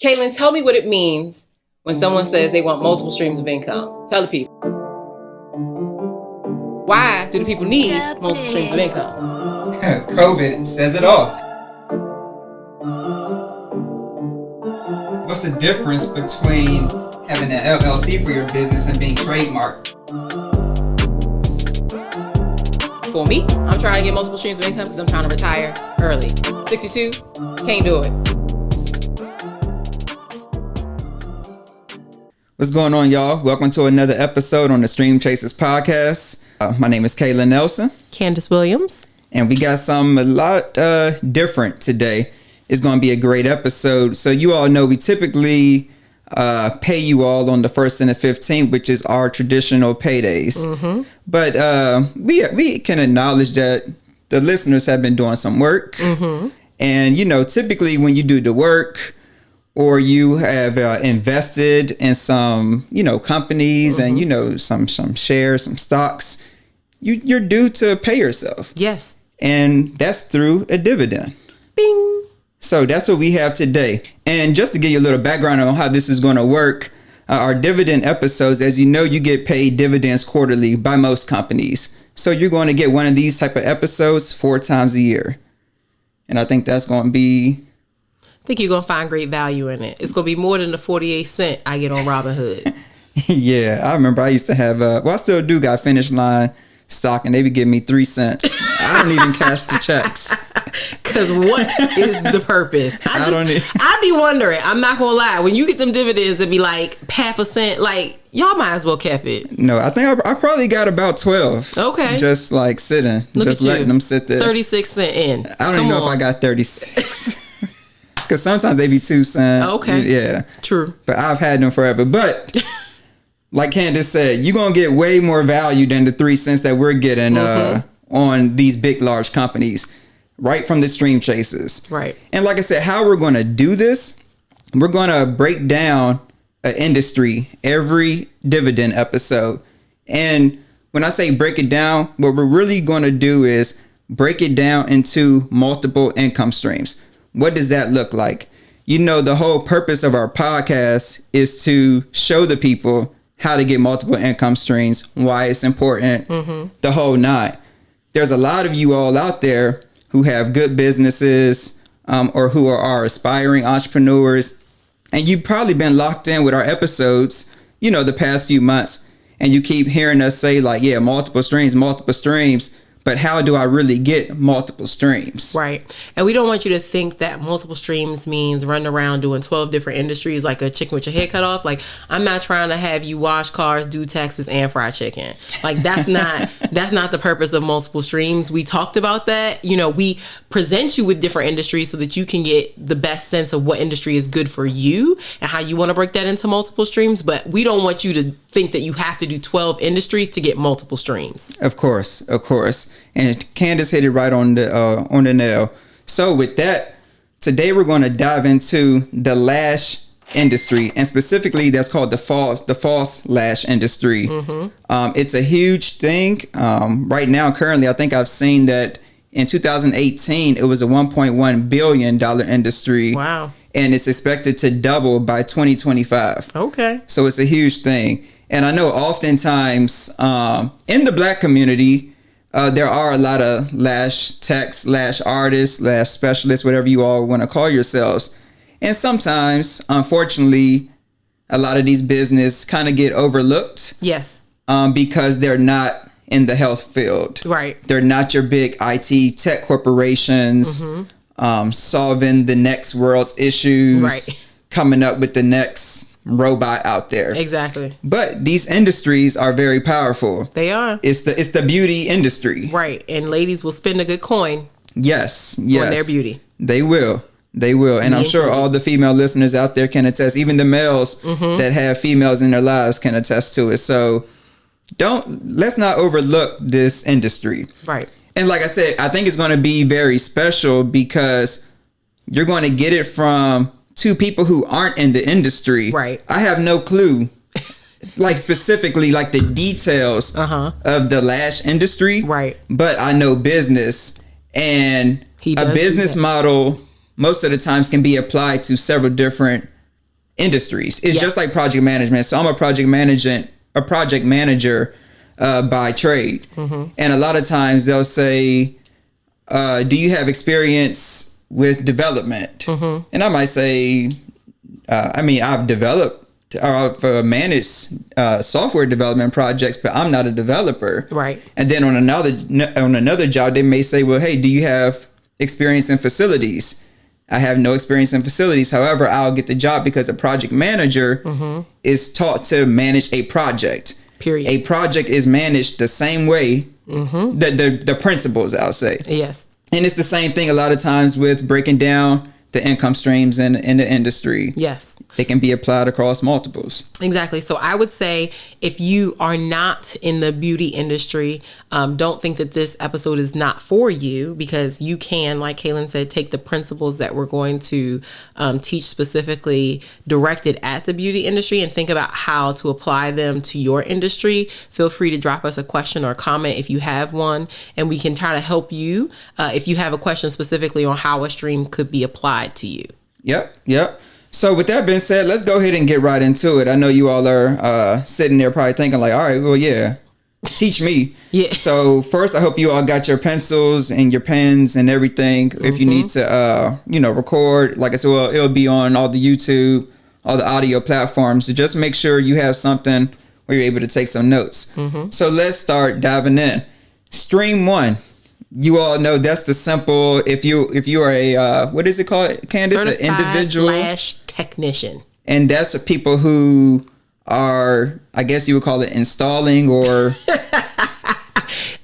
Kaylin, tell me what it means when someone says they want multiple streams of income. Tell the people. Why do the people need multiple streams of income? COVID says it all. What's the difference between having an LLC for your business and being trademarked? For me, I'm trying to get multiple streams of income because I'm trying to retire early. 62, can't do it. What's going on, y'all? Welcome to another episode on the Stream Chasers podcast. My name is Kalan Nelson. Candace Williams. And we got something a lot different today. It's going to be a great episode. So you all know we typically pay you all on the 1st and the 15th, which is our traditional paydays. Mm-hmm. But we can acknowledge that the listeners have been doing some work. Mm-hmm. And, you know, typically when you do the work or you have invested in some, you know, companies mm-hmm. and, you know, some shares, some stocks, you're due to pay yourself. Yes. And that's through a dividend. Bing. So that's what we have today. And just to give you a little background on how this is going to work, our dividend episodes, as you know, you get paid dividends quarterly by most companies. So you're going to get one of these type of episodes 4 times a year. And I think that's going to be... I think you're going to find great value in it. It's going to be more than the 48 cents I get on Robinhood. Yeah, I remember I used to have, I still do got Finish Line stock, and they be giving me 3 cents. I don't even cash the checks. Because what is the purpose? I be wondering, I'm not going to lie, when you get them dividends, it be like half a cent, like, y'all might as well kept it. No, I think I probably got about 12. Okay. Just like sitting, just letting them sit there. 36 cent in. I don't even know if I got 36. Because sometimes they be 2 cents. Okay. Yeah. True. But I've had them forever. But like Candace said, you're going to get way more value than the 3 cents that we're getting mm-hmm. On these big, large companies. Right from the Stream Chasers. Right. And like I said, how we're going to do this, we're going to break down an industry every dividend episode. And when I say break it down, what we're really going to do is break it down into multiple income streams. What does that look like? You know, the whole purpose of our podcast is to show the people how to get multiple income streams, why it's important, mm-hmm. the whole nine. There's a lot of you all out there who have good businesses or who are aspiring entrepreneurs. And you've probably been locked in with our episodes, you know, the past few months. And you keep hearing us say like, yeah, multiple streams. But how do I really get multiple streams? Right. And we don't want you to think that multiple streams means running around doing 12 different industries like a chicken with your head cut off. Like, I'm not trying to have you wash cars, do taxes, and fry chicken. Like, that's not the purpose of multiple streams. We talked about that. You know, we present you with different industries so that you can get the best sense of what industry is good for you and how you want to break that into multiple streams. But we don't want you to think that you have to do 12 industries to get multiple streams. Of course. And Candace hit it right on the nail. So with that, today we're going to dive into the lash industry, and specifically that's called the false lash industry. Mm-hmm. It's a huge thing. Right now, currently, I think I've seen that in 2018, it was a $1.1 billion industry. Wow. And it's expected to double by 2025. Okay. So it's a huge thing. And I know oftentimes in the Black community, there are a lot of lash techs, lash artists, lash specialists, whatever you all want to call yourselves. And sometimes, unfortunately, a lot of these businesses kind of get overlooked. Yes. Because they're not in the health field. Right. They're not your big IT tech corporations mm-hmm. Solving the next world's issues. Right. Coming up with the next robot out there. Exactly. But these industries are very powerful. They are. It's the beauty industry. Right. And ladies will spend a good coin. Yes. On their beauty. They will. And I'm sure all the female listeners out there can attest. Even the males mm-hmm. that have females in their lives can attest to it. So let's not overlook this industry. Right. And like I said, I think it's going to be very special because you're going to get it from 2 people who aren't in the industry. Right. I have no clue, like specifically like the details of the lash industry. Right. But I know business, and a business model most of the times can be applied to several different industries. It's Yes. just like project management. So I'm a project manager by trade. And a lot of times they'll say, do you have experience with development? And I might say, I've developed, I've managed software development projects, but I'm not a developer. Right. And then on another job, they may say, well, hey, do you have experience in facilities? I have no experience in facilities. However, I'll get the job because a project manager is taught to manage a project. Period. A project is managed the same way, the principles, I'll say. Yes. And it's the same thing a lot of times with breaking down the income streams in the industry. Yes. They can be applied across multiples. Exactly. So I would say if you are not in the beauty industry, don't think that this episode is not for you, because you can, like Kalan said, take the principles that we're going to teach specifically directed at the beauty industry and think about how to apply them to your industry. Feel free to drop us a question or comment if you have one, and we can try to help you if you have a question specifically on how a stream could be applied to you. Yep. So with that being said, let's go ahead and get right into it. I know you all are sitting there probably thinking like, all right, well, yeah, teach me. Yeah. So first, I hope you all got your pencils and your pens and everything. If you need to, record, like I said, well, it'll be on all the YouTube, all the audio platforms. So just make sure you have something where you're able to take some notes. So let's start diving in. Stream 1. You all know that's the simple. If you are a what is it called, Candace? An individual lash technician, and that's for people who are, I guess you would call it installing or.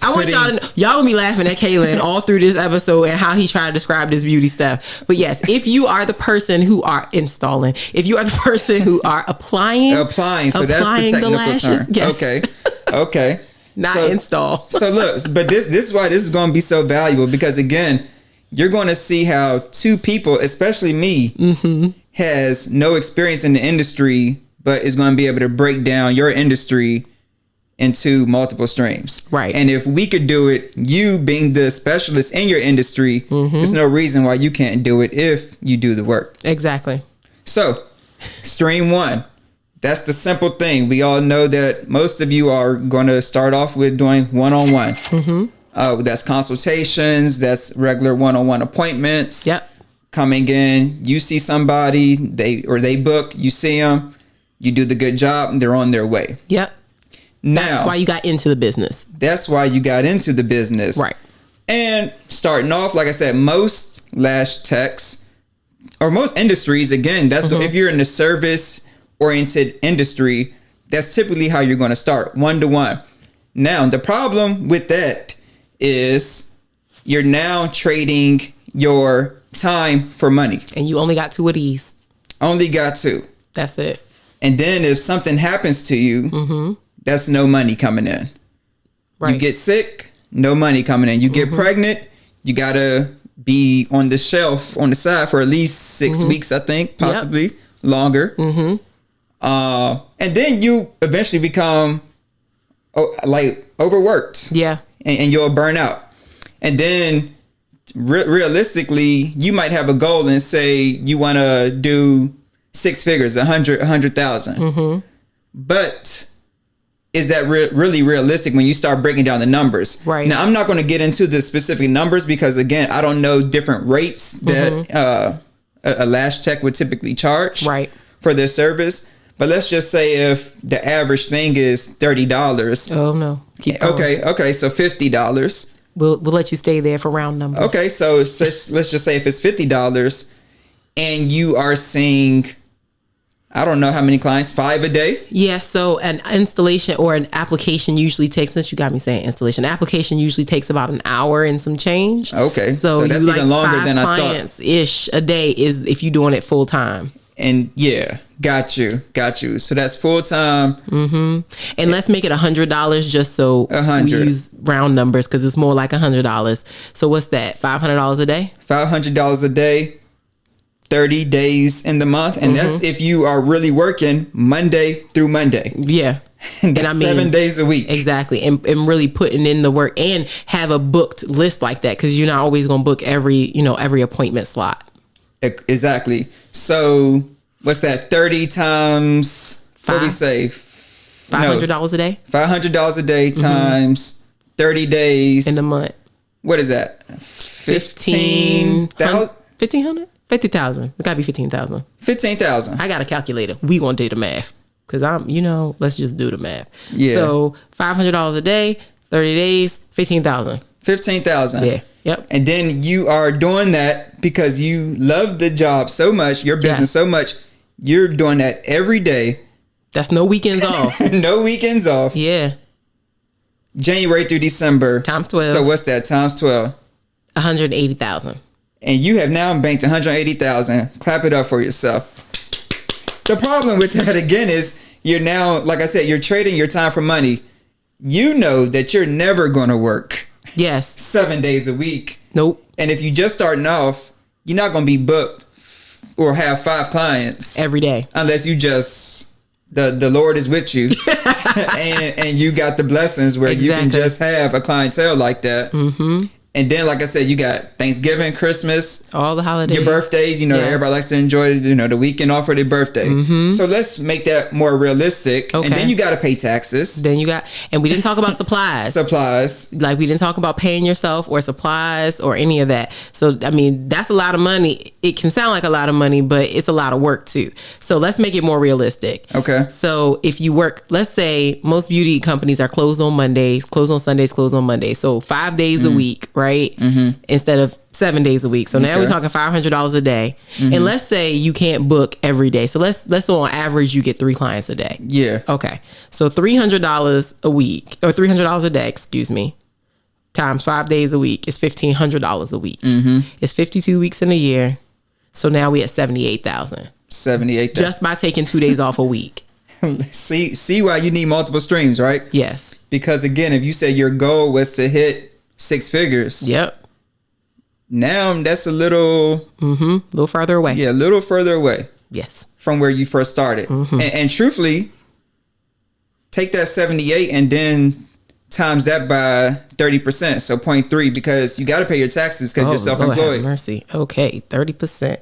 I want y'all to know, y'all gonna be laughing at Kalan all through this episode and how he tried to describe this beauty stuff. But yes, if you are the person who are installing, if you are the person who are applying, so that's the technical term. Yes. Okay. Not install. So look, but this is why this is going to be so valuable, because again, you're going to see how two people, especially me, has no experience in the industry, but is going to be able to break down your industry into multiple streams. Right. And if we could do it, you being the specialist in your industry, there's no reason why you can't do it if you do the work. Exactly. So, stream 1. That's the simple thing. We all know that most of you are going to start off with doing one-on-one. That's consultations. That's regular one-on-one appointments. Yep. Coming in, you see somebody, they book, you see them, you do the good job, and they're on their way. Yep. Now, that's why you got into the business. That's why you got into the business. Right. And starting off, like I said, most lash techs or most industries, again, that's if you're in the service oriented industry, that's typically how you're going to start, 1-to-1. Now, the problem with that is you're now trading your time for money. And you only got 2 of these. Only got 2. That's it. And then if something happens to you, that's no money coming in. Right. You get sick, no money coming in. You get pregnant, you got to be on the shelf on the side for at least 6 weeks, I think, possibly longer. And then you eventually become overworked. Yeah. And you'll burn out. And then realistically, you might have a goal and say you want to do 6 figures, 100,000. But is that really realistic when you start breaking down the numbers? Right. Now, I'm not going to get into the specific numbers because, again, I don't know different rates that a lash tech would typically charge for their service. But let's just say if the average thing is $30. Oh, no. Keep going. Okay. So $50. We'll let you stay there for round numbers. Okay. So let's just say if it's $50 and you are seeing, I don't know how many clients, 5 a day? Yeah. So an installation or an application usually takes, since you got me saying installation, application usually takes about an hour and some change. Okay. So that's even longer than I thought. 5 clients-ish a day is if you're doing it full time. And yeah, got you. So that's full time. And let's make it $100 just so 100. we use round numbers because it's more like $100. So what's that? $500 a day? $500 a day, 30 days in the month. And that's if you are really working Monday through Monday. Yeah. And that's 7 days a week. Exactly. And really putting in the work and have a booked list like that, because you're not always going to book every appointment slot. Exactly. So what's that? 30 times, what do we say? $500 a day? $500 a day times 30 days. In the month. What is that? 15,000? 1,500? 50,000. It gotta be 15,000. 15,000. I got a calculator. We gonna do the math. Cause let's just do the math. Yeah. So $500 a day, 30 days, 15,000. 15,000. Yeah. Yep. And then you are doing that because you love the job so much, your business so much. You're doing that every day. That's no weekends off. No weekends off. Yeah. January through December. Times 12. So what's that? Times 12. 180,000. And you have now banked 180,000. Clap it up for yourself. The problem with that again is you're now, like I said, you're trading your time for money. You know that you're never going to work. Yes. 7 days a week. Nope. And if you're just starting off, you're not going to be booked or have 5 clients every day unless you just the Lord is with you and you got the blessings where you can just have a clientele like that. Mm-hmm. And then, like I said, you got Thanksgiving, Christmas, all the holidays, your birthdays. Everybody likes to enjoy the weekend off for their birthday. Mm-hmm. So let's make that more realistic. Okay. And then you got to pay taxes. And we didn't talk about supplies. Like we didn't talk about paying yourself or supplies or any of that. So I mean, that's a lot of money. It can sound like a lot of money, but it's a lot of work too. So let's make it more realistic. Okay. So if you work, let's say most beauty companies are closed on Mondays, closed on Sundays, closed on Mondays. So 5 days a week, right? Mm-hmm. Instead of 7 days a week. So now we're talking $500 a day. Mm-hmm. And let's say you can't book every day. So let's say on average you get 3 clients a day. Yeah. Okay. So $300 a week, or $300 a day, excuse me, times 5 days a week is $1,500 a week. Mm-hmm. It's 52 weeks in a year. So now we at 78,000. 78,000. Just by taking 2 days off a week. See why you need multiple streams, right? Yes. Because again, if you said your goal was to hit 6 figures. Yep. Now that's a little further away. Yeah, a little further away. Yes. From where you first started. Mm-hmm. And truthfully, take that 78 and then times that by 30%. So 0.3, because you got to pay your taxes because you're self-employed. Lord have mercy. Okay, 30%. Wait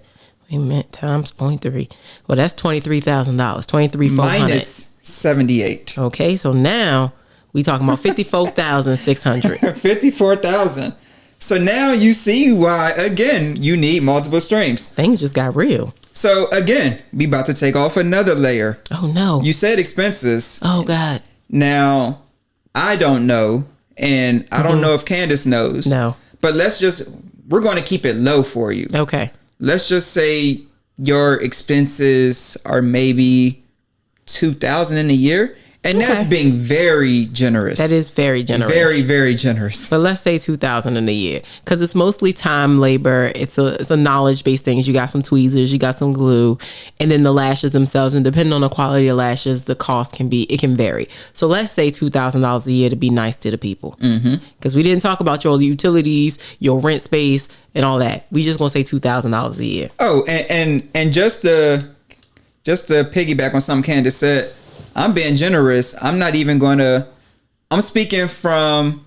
a minute, times 0.3. Well, that's $23,000. $23,400. Minus 78. Okay, so now we talking about $54,600. 54,000. So now you see why, again, you need multiple streams. Things just got real. So again, we about to take off another layer. Oh no. You said expenses. Oh God. Now, I don't know, and I don't know if Candace knows. No. But we're going to keep it low for you. Okay. Let's just say your expenses are maybe $2,000 in a year. And that's being very generous. That is very generous. Very, very generous. But let's say $2,000 in a year, because it's mostly time, labor. It's a knowledge-based thing. You got some tweezers, you got some glue, and then the lashes themselves. And depending on the quality of lashes, the cost can vary. So let's say $2,000 a year to be nice to the people. Because we didn't talk about your utilities, your rent space, and all that. We just gonna say $2,000 a year. Oh, and just to piggyback on something Candace said. I'm being generous. I'm not even going to... I'm speaking from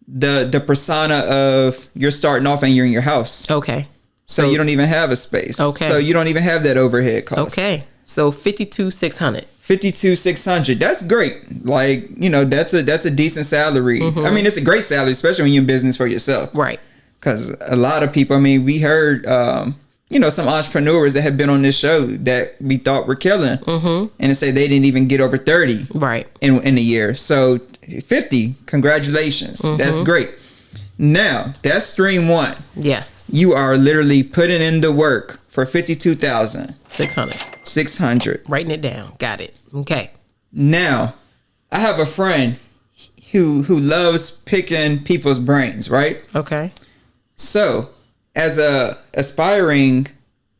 the persona of you're starting off and you're in your house. Okay. So you don't even have a space. Okay. So you don't even have that overhead cost. Okay. So $52,600. $52,600. That's great. Like, that's a decent salary. I mean, it's a great salary, especially when you're in business for yourself. Right. Because a lot of people, we heard... some entrepreneurs that have been on this show that we thought were killing, and to say they didn't even get over 30 right in a year. So 50, congratulations. That's great. Now that's stream 1. Yes, you are literally putting in the work for 52,600. Writing it down. Got it. Okay. Now I have a friend who loves picking people's brains. Right. Okay. So, as a aspiring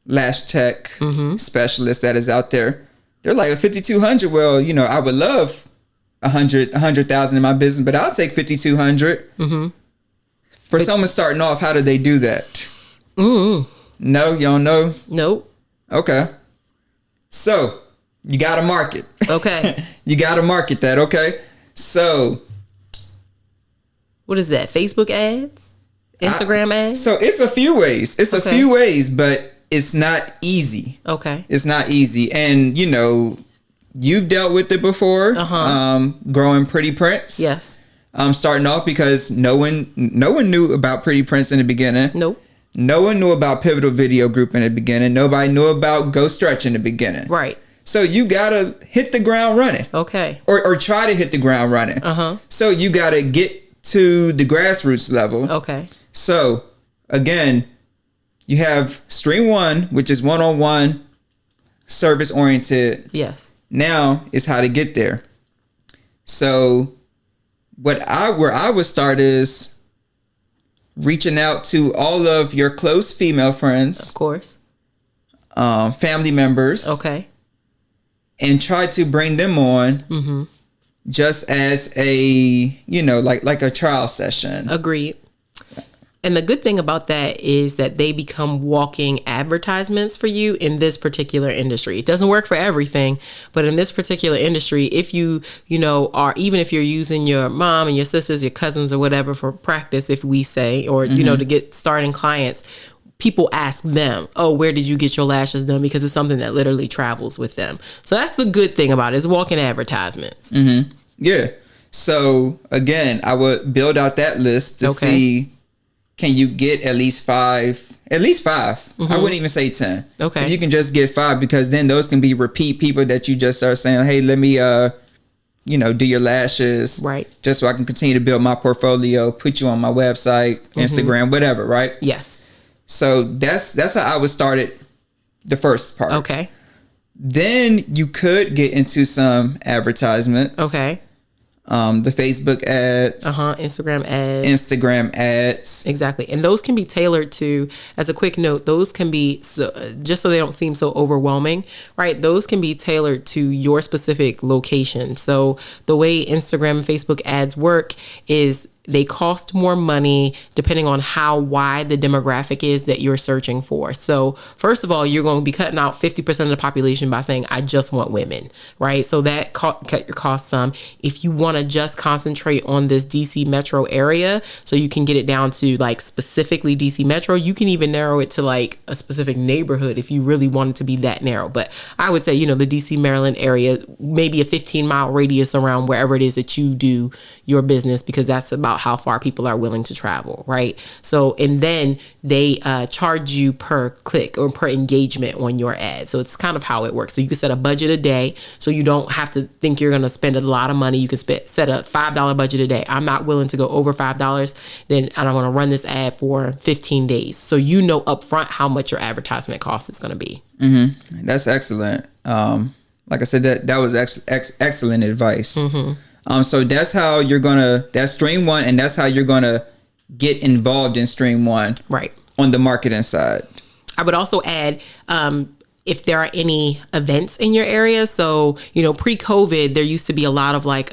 lash tech specialist that is out there, they're like, 5,200. Well, I would love 100,000 in my business, but I'll take 5,200. For someone starting off, how do they do that? No, you don't know. Nope. Okay. So you got to market. Okay. You got to market that. Okay. So what is that? Facebook ads? Instagram ads? So it's a few ways. But it's not easy. Okay. It's not easy. And, you know, you've dealt with it before, growing Pretty Prince. Yes. Starting off because no one knew about Pretty Prince in the beginning. Nope. No one knew about Pivotal Video Group in the beginning. Nobody knew about Go Stretch in the beginning. Right. So you gotta hit the ground running. Okay. Or try to hit the ground running. So you gotta get to the grassroots level. Okay. So again, you have Stream 1, which is one-on-one, service oriented. Yes. Now is how to get there. So where I would start is reaching out to all of your close female friends, Of course. family members, Okay. and try to bring them on just as a, you know, like a trial session. Agreed. And the good thing about that is that they become walking advertisements for you in this particular industry. It doesn't work for everything, but in this particular industry, if you know, are, even if you're using your mom and your sisters, your cousins or whatever for practice, if we say, or, you know, to get starting clients, people ask them, oh, where did you get your lashes done? Because it's something that literally travels with them. So that's the good thing about it, is walking advertisements. Yeah. So again, I would build out that list to see, can you get at least five? I wouldn't even say 10. Okay. If you can just get 5, because then those can be repeat people that you just start saying, hey, let me, you know, do your lashes. Right. Just so I can continue to build my portfolio, put you on my website, Instagram, whatever, right? Yes. So that's how I would start it, the first part. Okay. Then you could get into some advertisements. Okay. The Facebook ads. Instagram ads. Exactly. And those can be tailored to, as a quick note, those can be, just so they don't seem so overwhelming, right? Those can be tailored to your specific location. So the way Instagram and Facebook ads work is they cost more money depending on how wide the demographic is that you're searching for. So first of all, you're going to be cutting out 50% of the population by saying, I just want women, right? So that cut your costs some. If you want to just concentrate on this DC metro area, so you can get it down to like specifically DC metro, you can even narrow it to like a specific neighborhood if you really want it to be that narrow. But I would say, you know, the DC Maryland area, maybe a 15-mile radius around wherever it is that you do your business, because that's about how far people are willing to travel, right? So, and then they charge you per click or per engagement on your ad. So it's kind of how it works. So you can set a budget a day, so you don't have to think you're going to spend a lot of money. You can set a $5 budget a day. I'm not willing to go over $5. Then I don't want to run this ad for 15 days. So you know upfront how much your advertisement cost is going to be. That's excellent. Like I said, that was excellent advice. So that's how you're gonna, that's Stream 1, and that's how you're gonna get involved in Stream 1, right, on the marketing side. I would also add, if there are any events in your area. So, you know, pre-COVID, there used to be a lot of like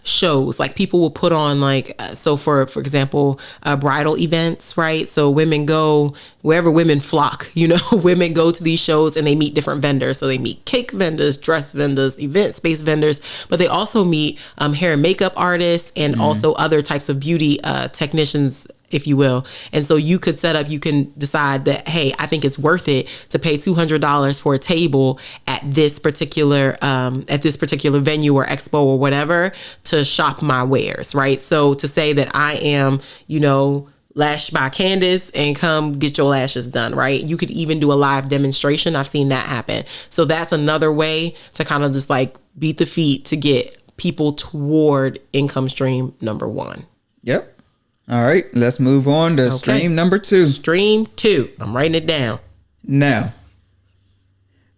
shows, like people will put on like, so for example, bridal events, right? So women go wherever women flock, you know, women go to these shows and they meet different vendors. So they meet cake vendors, dress vendors, event space vendors, but they also meet hair and makeup artists and also other types of beauty technicians, if you will. And so you could set up, you can decide that, hey, I think it's worth it to pay $200 for a table at this particular venue or expo or whatever to shop my wares, right? So to say that I am, you know, Lash by Candace and come get your lashes done, right? You could even do a live demonstration. I've seen that happen. So that's another way to kind of just like beat the feet to get people toward income stream number 1. Yep. All right, let's move on to stream number 2. Stream 2. I'm writing it down. Now,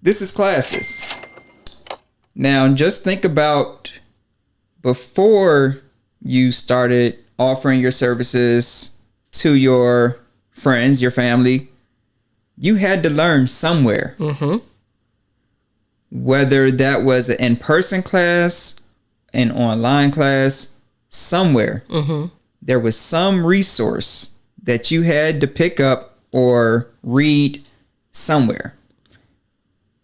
this is classes. Now, just think about before you started offering your services to your friends, your family, you had to learn somewhere. Whether that was an in-person class, an online class, somewhere. There was some resource that you had to pick up or read somewhere.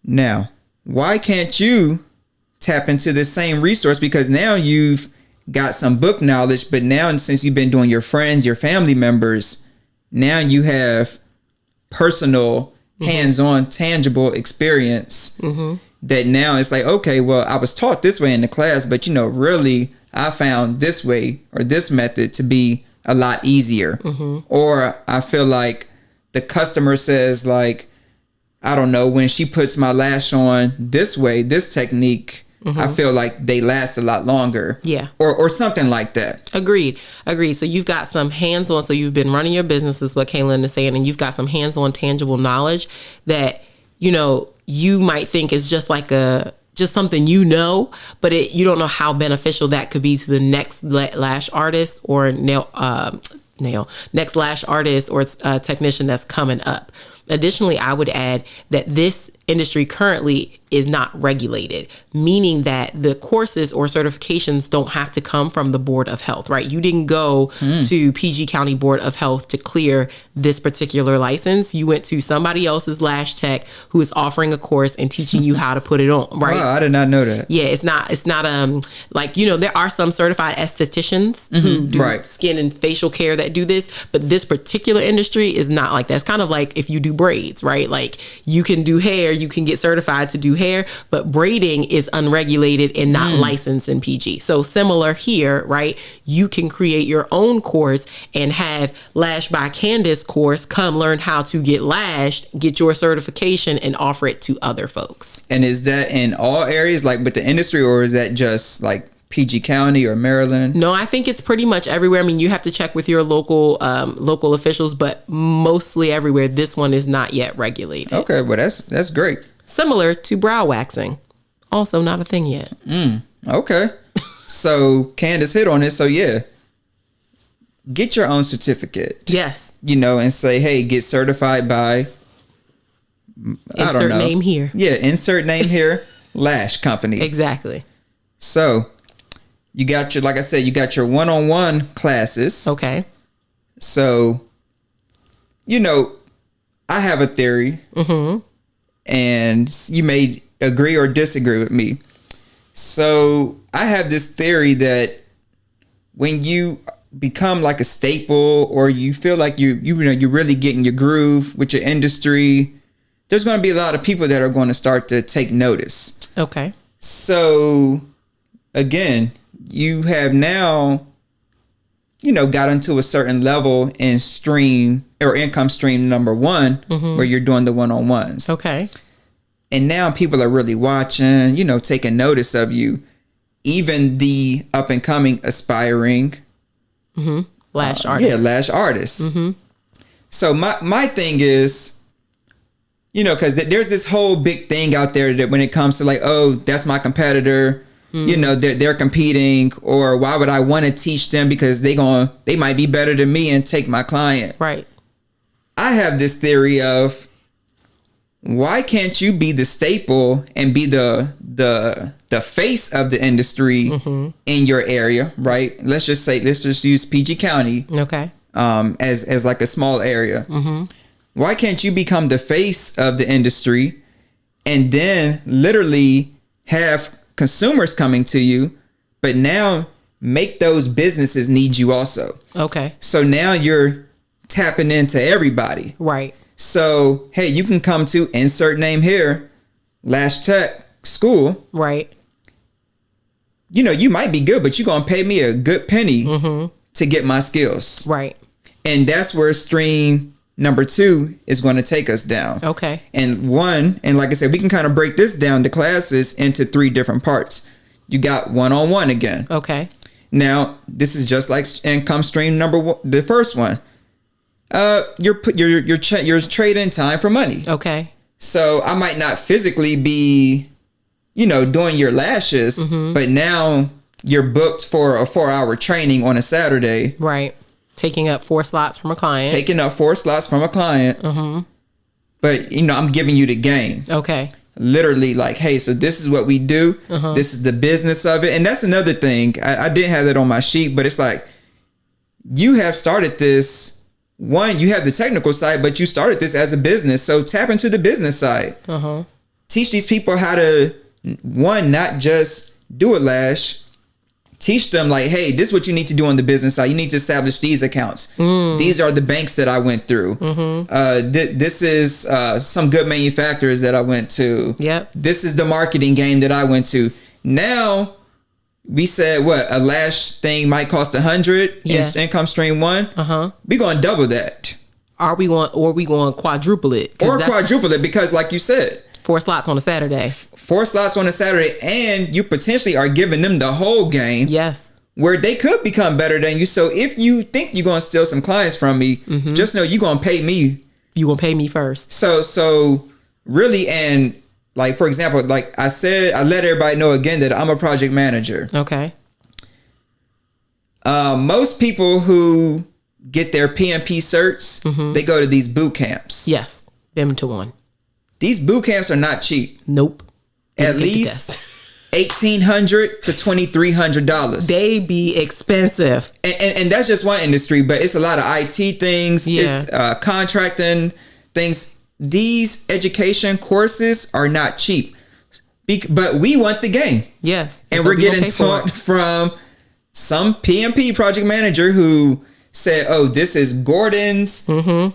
Now, why can't you tap into the same resource? Because now you've got some book knowledge, but now since you've been doing your friends, your family members, now you have personal hands-on, tangible experience that now it's like, okay, well, I was taught this way in the class, but really I found this way or this method to be a lot easier. Or I feel like the customer says, like, I don't know, when she puts my lash on this way, this technique, I feel like they last a lot longer. Yeah. Or something like that. Agreed. So you've got some hands-on, so you've been running your business is what Kalan is saying, and you've got some hands-on tangible knowledge that, you might think is just like just something but you don't know how beneficial that could be to the next lash artist or next lash artist or technician that's coming up. Additionally, I would add that this industry currently is not regulated, meaning that the courses or certifications don't have to come from the Board of Health, right? You didn't go to PG County Board of Health to clear this particular license. You went to somebody else's lash tech who is offering a course and teaching you how to put it on, right? Wow, I did not know that. Yeah, it's not like, there are some certified estheticians who do skin and facial care that do this, but this particular industry is not like that. It's kind of like if you do braids, right? Like you can do hair, you can get certified to do hair, but braiding is unregulated and not licensed in PG. So similar here, right? You can create your own course and have Lash by Candace course, come learn how to get lashed, get your certification and offer it to other folks. And is that in all areas, like with the industry, or is that just like PG County or Maryland? No, I think it's pretty much everywhere. I mean, you have to check with your local officials, but mostly everywhere. This one is not yet regulated. Okay, well, that's great. Similar to brow waxing. Also not a thing yet. Okay. So Candace hit on it. So yeah, get your own certificate. Yes. And say, hey, get certified by, I don't know. Name here. Yeah, insert name here, Lash Company. Exactly. So you got like I said, you got your one-on-one classes. Okay. So, I have a theory. And you may agree or disagree with me. So I have this theory that when you become like a staple, or you feel like you're really getting your groove with your industry, there's going to be a lot of people that are going to start to take notice. Okay. So again, you have now, got into a certain level in stream or income stream number one, where you're doing the one-on-ones. Okay. And now people are really watching, taking notice of you. Even the up and coming aspiring lash artists. Yeah, lash artists. So my thing is, because there's this whole big thing out there that when it comes to like, oh, that's my competitor. They're competing, or why would I want to teach them because they might be better than me and take my client. Right. I have this theory of, why can't you be the staple and be the face of the industry in your area, right? Let's just use PG County. Okay. As like a small area. Why can't you become the face of the industry and then literally have consumers coming to you, but now make those businesses need you also? Okay. So now you're tapping into everybody. Right. So, hey, you can come to insert name here, Lash Tech School. Right. You might be good, but you're going to pay me a good penny to get my skills. Right. And that's where stream number 2 is going to take us down. Okay. And like I said, we can kind of break this down, the classes, into 3 different parts. You got one-on-one again. Okay. Now, this is just like income stream number 1, the first one. You're trading time for money. Okay. So I might not physically be, doing your lashes, but now you're booked for a 4-hour training on a Saturday. Right. Taking up 4 slots from a client. But, I'm giving you the game. Okay. Literally like, hey, so this is what we do. This is the business of it. And that's another thing. I didn't have that on my sheet, but it's like, you have started this. One, you have the technical side, but you started this as a business. So tap into the business side. Teach these people how to, one, not just do a lash, teach them like, hey, this is what you need to do on the business side. You need to establish these accounts. These are the banks that I went through. This is some good manufacturers that I went to. Yep. This is the marketing game that I went to. Now we said what a lash thing might cost $100 in income stream 1. We're going to double that. Are we going to quadruple it? Or quadruple it, because like you said, 4 slots on a Saturday. 4 slots on a Saturday, and you potentially are giving them the whole game. Yes. Where they could become better than you. So if you think you're going to steal some clients from me, just know you're going to pay me. You're going to pay me first. So really, and like, for example, like I said, I let everybody know again that I'm a project manager. Okay. Most people who get their PMP certs, they go to these boot camps. Yes. Them to one. These boot camps are not cheap. Nope. At least $1,800 to $2,300. They be expensive. And that's just one industry, but it's a lot of IT things. Yeah. It's contracting things. These education courses are not cheap. But we want the game. Yes. And we're getting taught from some PMP project manager who said, oh, this is Gordon's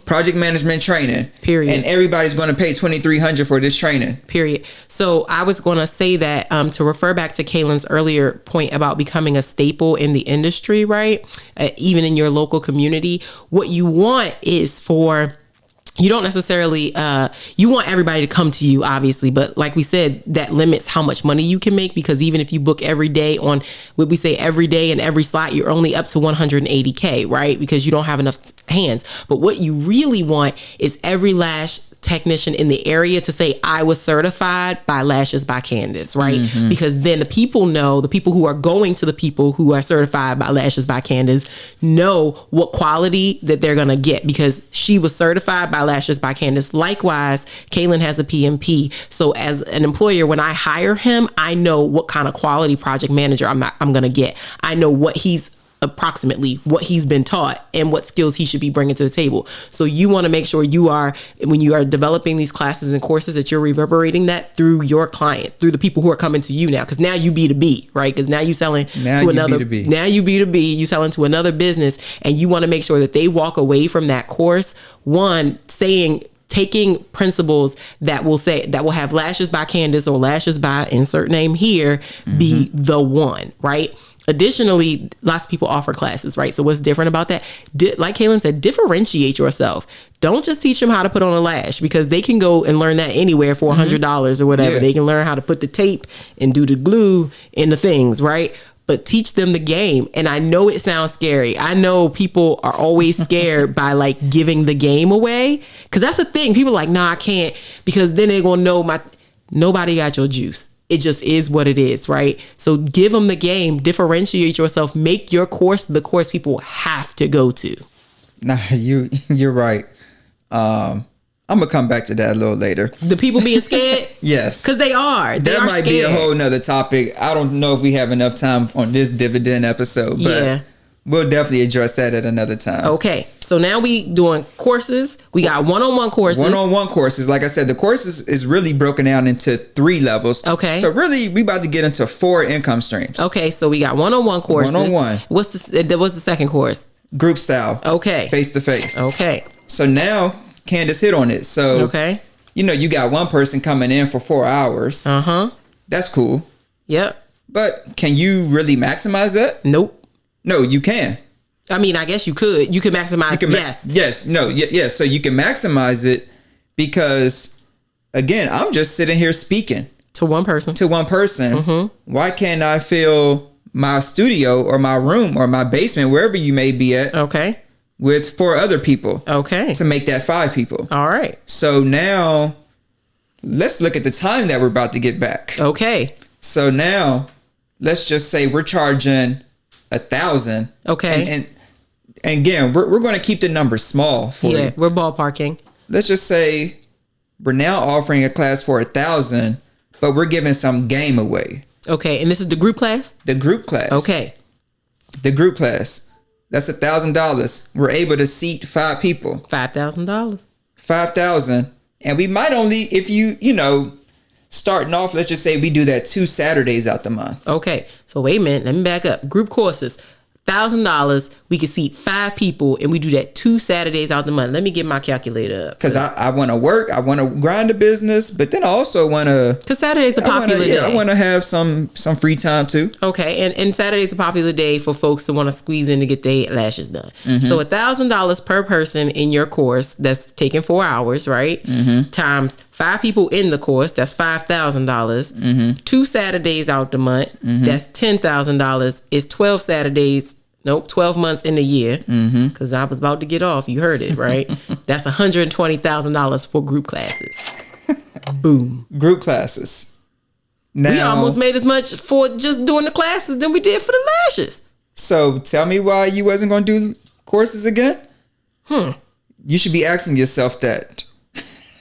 project management training. Period. And everybody's going to pay $2,300 for this training. Period. So I was going to say that to refer back to Kalen's earlier point about becoming a staple in the industry, right? Even in your local community, what you want is for... You don't necessarily, you want everybody to come to you, obviously. But like we said, that limits how much money you can make, because even if you book every day on what we say every day and every slot, you're only up to $180K, right? Because you don't have enough hands. But what you really want is every lash technician in the area to say, I was certified by Lashes by Candace, right? Because then the people know, the people who are going to the people who are certified by Lashes by Candace know what quality that they're going to get, because she was certified by Lashes by Candace. Likewise, Kalen has a PMP. So as an employer, when I hire him, I know what kind of quality project manager I'm going to get. I know what he's been taught and what skills he should be bringing to the table. So you want to make sure when you are developing these classes and courses, that you're reverberating that through your clients, through the people who are coming to you now. Because now you B2B, right? Because now you selling to another. Now you B2B. You selling to another business, and you want to make sure that they walk away from that course taking principles that will have Lashes by Candace or Lashes by insert name here be the one, right? Additionally, lots of people offer classes, right? So what's different about that? Like Kalen said, differentiate yourself. Don't just teach them how to put on a lash, because they can go and learn that anywhere for $100 or whatever. Yeah. They can learn how to put the tape and do the glue in the things, right? But teach them the game. And I know it sounds scary. I know people are always scared by like giving the game away, because that's the thing. People are like, nah, I can't, because then they're going to know nobody got your juice. It just is what it is, right? So give them the game, differentiate yourself, make your course the course people have to go to. Nah, you're right. I'm gonna come back to that a little later. The people being scared? Yes. Because they are. That might be a whole nother topic. I don't know if we have enough time on this dividend episode, but we'll definitely address that at another time. Okay. So now we doing courses. We got one-on-one courses. One-on-one courses. Like I said, the courses is really broken down into 3 levels. Okay. So really, we about to get into 4 income streams. Okay. So we got one-on-one courses. One-on-one. What's the second course? Group style. Okay. Face-to-face. Okay. So now Candace hit on it. So, you got one person coming in for 4 hours. That's cool. Yep. But can you really maximize that? Nope. No, you can. I mean, I guess you could. You could maximize. Yes. So you can maximize it, because, again, I'm just sitting here speaking to one person. Why can't I fill my studio or my room or my basement, wherever you may be at? Okay. With 4 other people. Okay. To make that 5 people. All right. So now let's look at the time that we're about to get back. Okay. So now let's just say we're charging $1,000. Okay. And again, we're going to keep the numbers small for you. Yeah, we're ballparking. Let's just say we're now offering a class for $1,000, but we're giving some game away. Okay. And this is the group class? The group class. Okay. The group class. That's $1,000. We're able to seat 5 people. $5,000. $5,000. And we might only, if you starting off, let's just say we do that 2 Saturdays out the month. Okay. So wait a minute. Let me back up. Group courses. $1,000. We can seat 5 people, and we do that 2 Saturdays out the month. Let me get my calculator up. Because I want to work. I want to grind the business, but then I also want to. Because Saturday's a popular day. I want to have some free time too. Okay, and Saturday's a popular day for folks to want to squeeze in to get their lashes done. So $1,000 per person in your course that's taking 4 hours, right? Times 5 people in the course, that's $5,000. 2 Saturdays out the month, that's $10,000. It's 12 Saturdays. Nope, 12 months in a year. Because I was about to get off. You heard it, right? That's $120,000 for group classes. Boom. Group classes. Now, we almost made as much for just doing the classes than we did for the lashes. So tell me why you wasn't going to do courses again? You should be asking yourself that.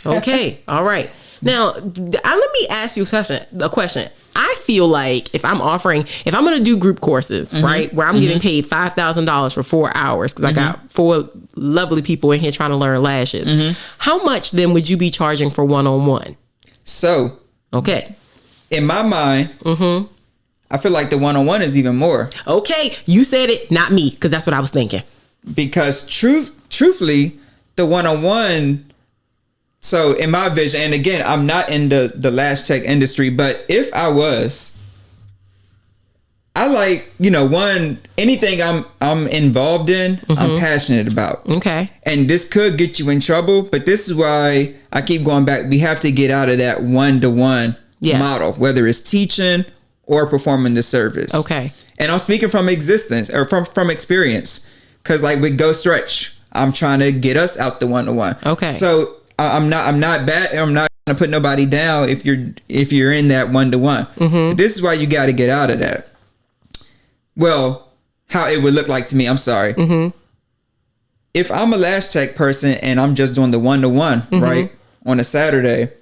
Okay. All right. Now, let me ask you a question. I feel like if I'm going to do group courses, right, where I'm getting paid $5,000 for 4 hours, because I got 4 lovely people in here trying to learn lashes, how much then would you be charging for one-on-one? So, okay, in my mind, I feel like the one-on-one is even more. Okay, you said it, not me, because that's what I was thinking. Because truthfully, the one-on-one. So in my vision, and again, I'm not in the Lash Tech industry, but if I was, I like, anything I'm involved in, I'm passionate about. Okay. And this could get you in trouble, but this is why I keep going back. We have to get out of that one-to-one model, whether it's teaching or performing the service. Okay. And I'm speaking from existence or from experience, because like with Go Stretch, I'm trying to get us out the one-to-one. Okay. So I'm not bad. I'm not gonna put nobody down if you're in that one-to-one. This is why you got to get out of that. Well, how it would look like to me. I'm sorry. If I'm a Lash Tech person and I'm just doing the one-to-one, right, on a Saturday,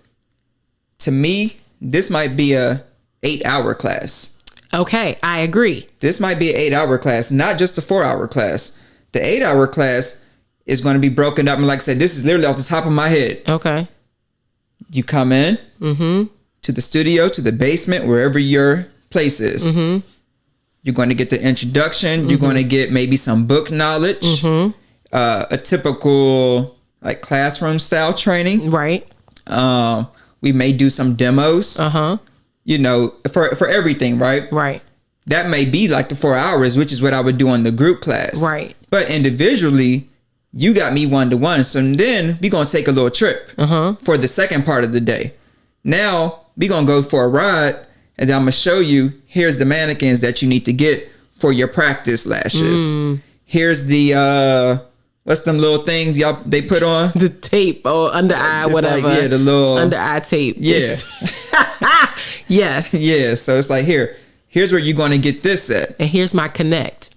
to me, this might be a 8-hour class. Okay, I agree. This might be an 8-hour class, not just a 4-hour class. The 8-hour class is going to be broken up. And like I said, this is literally off the top of my head. Okay. You come in to the studio, to the basement, wherever your place is. You're going to get the introduction. You're going to get maybe some book knowledge, a typical like classroom style training. Right. We may do some demos. For everything, right? Right. That may be like the 4 hours, which is what I would do on the group class. Right. But individually, you got me one-to-one. So then we're going to take a little trip for the second part of the day. Now we're going to go for a ride, and then I'm going to show you, here's the mannequins that you need to get for your practice lashes. Here's the, what's them little things they put on? The tape or under eye, it's whatever. Like, the little under eye tape. Yeah. Yes. Yeah. So it's like, here's where you're going to get this at. And here's my connect.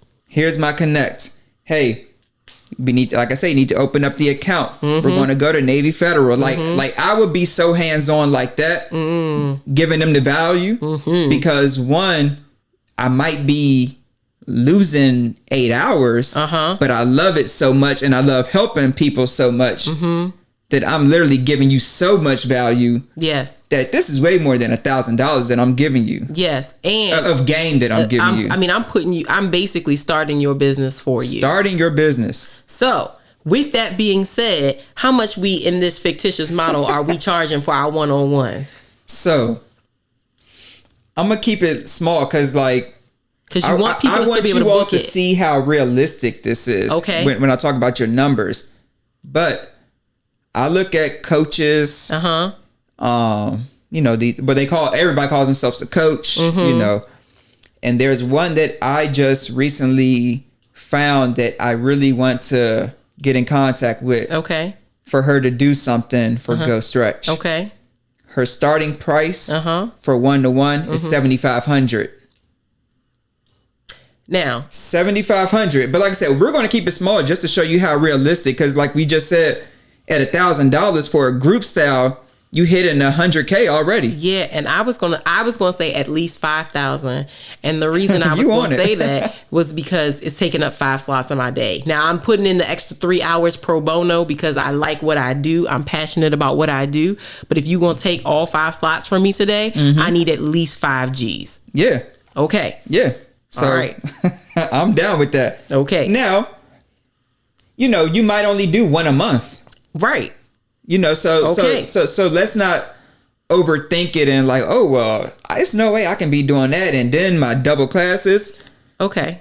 Hey, we need to, like I say, you need to open up the account. We're going to go to Navy Federal. Like I would be so hands-on like that, giving them the value, because one, I might be losing 8 hours, but I love it so much, and I love helping people so much that I'm literally giving you so much value. Yes. That this is way more than $1,000 that I'm giving you. Yes. And of game that I'm giving you. I mean, I'm basically starting your business for you. Starting your business. So with that being said, how much we in this fictitious model are we charging for our one-on-ones? So I'm going to keep it small because you want people to be able to book it. I want you all to see how realistic this is. Okay. When I talk about your numbers. But I look at coaches, what they call, everybody calls themselves a coach, and there's one that I just recently found that I really want to get in contact with. Okay. For her to do something for Go Stretch. Okay. Her starting price for one-to-one is $7,500. Now, $7,500. But like I said, we're going to keep it small just to show you how realistic, because like we just said, at $1,000 for a group style, you hitting 100K already. Yeah, and I was gonna say at least 5,000, and the reason I was gonna say that was because it's taking up 5 slots in my day. Now I'm putting in the extra 3 hours pro bono because I like what I do. I'm passionate about what I do. But if you gonna take all 5 slots from me today, I need at least 5 G's. Yeah. Okay. Yeah. So all right. I'm down with that. Okay. Now, you might only do one a month. Right. So let's not overthink it and like, oh, well, there's no way I can be doing that. And then my double classes. Okay.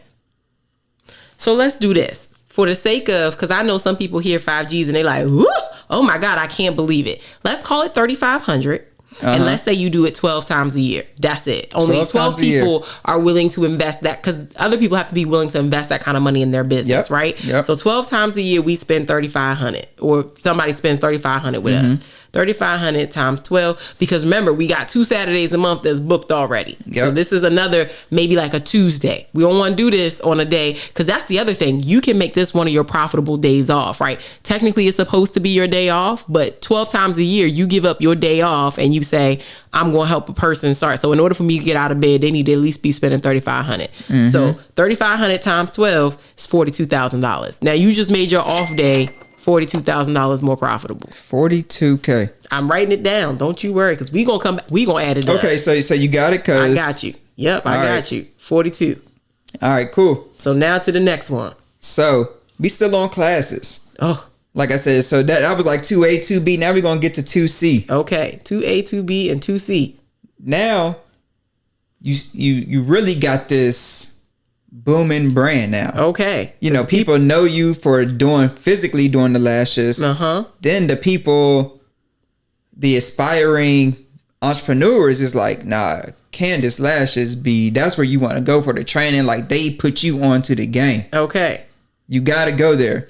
So let's do this for the sake of, because I know some people hear 5Gs and they like, whoo, oh my God, I can't believe it. Let's call it 3,500. And let's say you do it 12 times a year. That's it. Only 12 people are willing to invest that, because other people have to be willing to invest that kind of money in their business, right? Yep. So 12 times a year, we spend 3,500, or somebody spends 3,500 with us. 3,500 times 12, because remember, we got 2 Saturdays a month that's booked already. Yep. So this is another, maybe like a Tuesday. We don't want to do this on a day, because that's the other thing. You can make this one of your profitable days off, right? Technically, it's supposed to be your day off, but 12 times a year, you give up your day off and you say, I'm going to help a person start. So in order for me to get out of bed, they need to at least be spending 3,500. So 3,500 times 12 is $42,000. Now you just made your off day $42,000 more profitable. 42K. I'm writing it down. Don't you worry, because we gonna come back. We gonna add it up. Okay, so you got it, cause I got you. Yep, I got you. 42. All right, cool. So now to the next one. So we still on classes. Oh, like I said, so that was like 2A, 2B. Now we're gonna get to 2C. Okay, 2A, 2B, and 2C. Now you really got this booming brand now. Okay. People know you for physically doing the lashes. Then the aspiring entrepreneurs is like, nah, Candace Lashes that's where you want to go for the training. Like, they put you onto the game. Okay. You got to go there.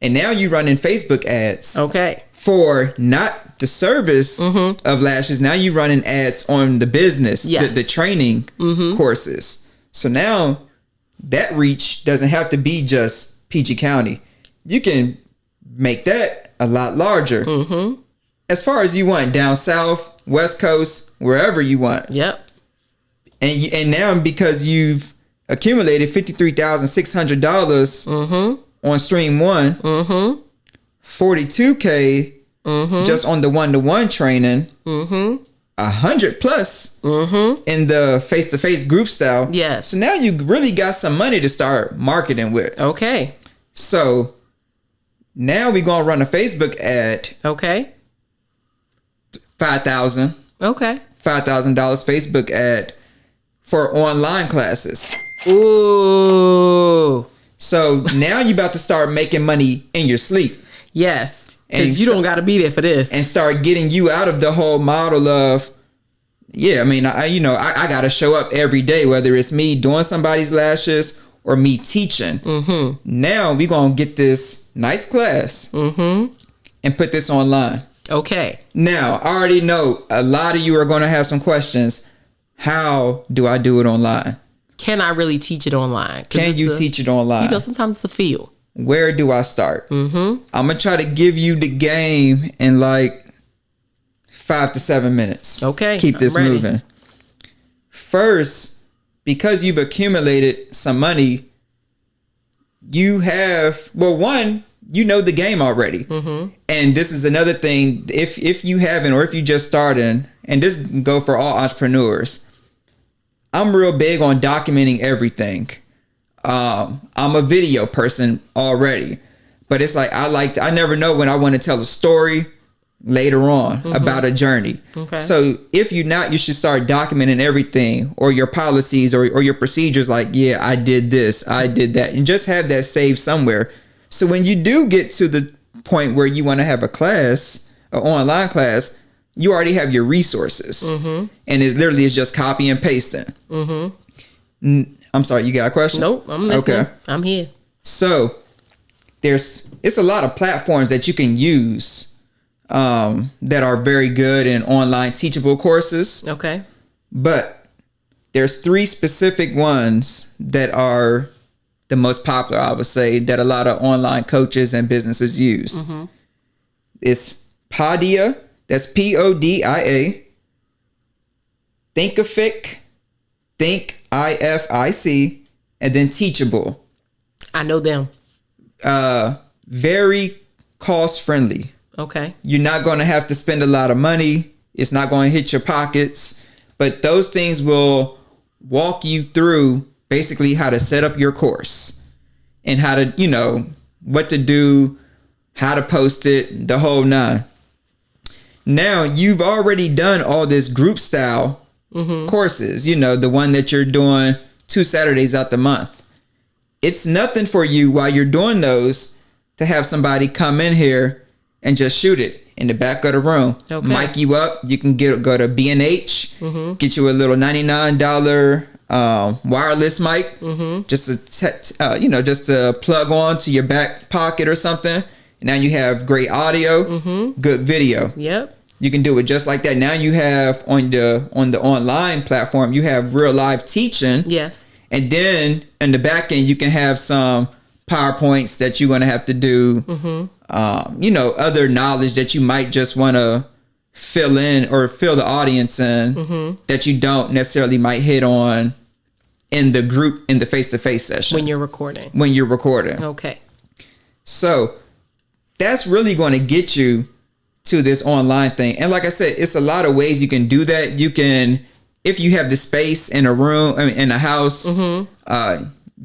And now you running Facebook ads. Okay. For not the service of lashes. Now you running ads on the business, the training courses. So now that reach doesn't have to be just PG County. You can make that a lot larger. As far as you want, down south, West Coast, wherever you want. Yep. And now, because you've accumulated $53,600 on stream 1, 42K just on the 1-to-1 training, 100 plus in the face-to-face group style. Yes. So now you really got some money to start marketing with. Okay. So now we're gonna run a Facebook ad. Okay. $5,000. Okay. $5,000 Facebook ad for online classes. Ooh. So now you about to start making money in your sleep. Yes. Because you don't got to be there for this. And start getting you out of the whole model of, I got to show up every day, whether it's me doing somebody's lashes or me teaching. Now we're going to get this nice class and put this online. Okay. Now, I already know a lot of you are going to have some questions. How do I do it online? Can I really teach it online? Can you teach it online? Sometimes it's a feel. Where do I start? I'm going to try to give you the game in like 5 to 7 minutes. Okay. Keep this moving. First, because you've accumulated some money, you have, you know the game already. And this is another thing, if you haven't, or if you just starting, and this go for all entrepreneurs, I'm real big on documenting everything. I'm a video person already, but it's like I never know when I want to tell a story later on about a journey. Okay. So if you're not, you should start documenting everything, or your policies or your procedures. Like, I did this, I did that, and just have that saved somewhere. So when you do get to the point where you want to have a class, an online class, you already have your resources, and it literally is just copy and pasting. I'm sorry, you got a question? Nope, I'm listening. Okay. I'm here. So it's a lot of platforms that you can use that are very good in online teachable courses. Okay. But there's 3 specific ones that are the most popular, I would say, that a lot of online coaches and businesses use. It's Padia, That's PODIA. Thinkific. Thinkific. And then Teachable. I know them. Very cost friendly. Okay. You're not going to have to spend a lot of money. It's not going to hit your pockets. But those things will walk you through basically how to set up your course and how to, what to do, how to post it, the whole nine. Now, you've already done all this group style courses, the one that you're doing 2 Saturdays out the month. It's nothing for you while you're doing those to have somebody come in here and just shoot it in the back of the room. Okay. Mic you up. You can go to B&H, get you a little $99 wireless mic, just to plug on to your back pocket or something. And now you have great audio, good video. Yep. You can do it just like that. Now you have on the online platform, you have real live teaching. Yes. And then in the back end, you can have some PowerPoints that you're going to have to do. Other knowledge that you might just want to fill in or fill the audience in that you don't necessarily might hit on in the group, in the face-to-face session. When you're recording. Okay. So that's really going to get you to this online thing. And like I said, it's a lot of ways you can do that. You can, if you have the space in a room, in a house, you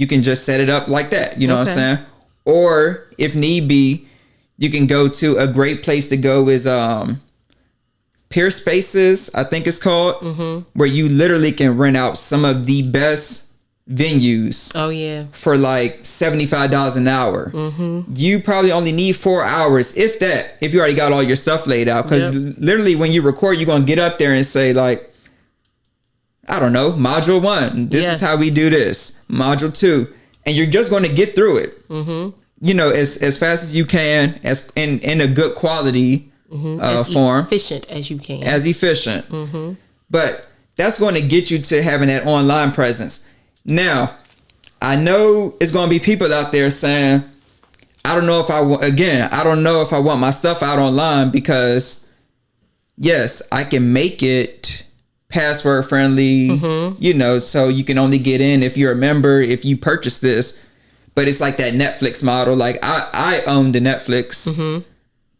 can just set it up like that. You know what I'm saying? Or if need be, you can go to a great place to go is Peer Spaces, I think it's called, where you literally can rent out some of the best venues. Oh yeah. For like $75 an hour. You probably only need 4 hours, if that, if you already got all your stuff laid out. Because literally when you record, you're gonna get up there and say like, I don't know, module 1, this is how we do this. Module 2, and you're just gonna get through it. As fast as you can, as in a good quality form, efficient as you can, But that's going to get you to having that online presence. Now, I know it's going to be people out there saying, I don't know if I want my stuff out online because, yes, I can make it password friendly, so you can only get in if you're a member, if you purchase this. But it's like that Netflix model. Like I own the Netflix,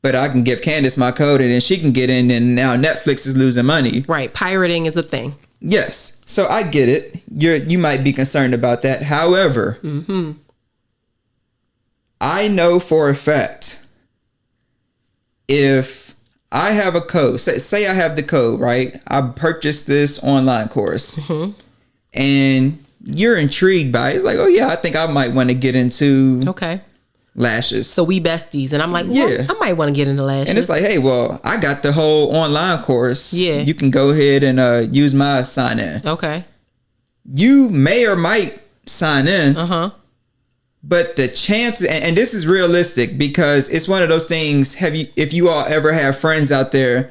but I can give Candace my code and then she can get in, and now Netflix is losing money. Right. Pirating is a thing. Yes. So I get it. You might be concerned about that. However, I know for a fact if I have a code, say I have the code, right? I purchased this online course and you're intrigued by it. It's like, oh yeah, I think I might want to get into lashes. So we besties, and I'm like, well, I might want to get into lashes. And it's like, hey, well, I got the whole online course. Yeah, you can go ahead and use my sign in. Okay. You may or might sign in. But the chances, and this is realistic because it's one of those things. If you all ever have friends out there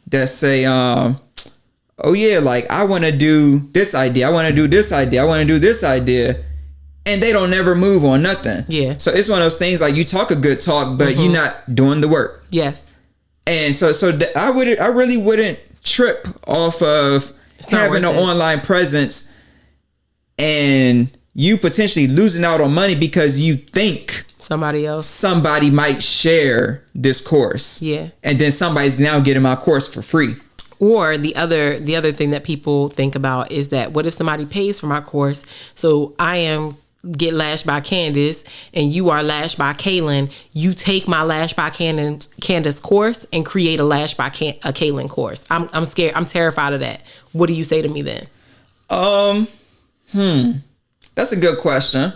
that say, oh yeah, like I want to do this idea, I want to do this idea, I want to do this idea, and they don't never move on nothing. Yeah. So it's one of those things like you talk a good talk, but you're not doing the work. Yes. And so I really wouldn't trip off of having an online presence and you potentially losing out on money because you think somebody might share this course. Yeah. And then somebody's now getting my course for free. Or the other thing that people think about is that what if somebody pays for my course? So I get lashed by Candace and you are lashed by Kalan. You take my Lash by Candace course and create a Lash by a Kalan course. I'm scared. I'm terrified of that. What do you say to me then? That's a good question.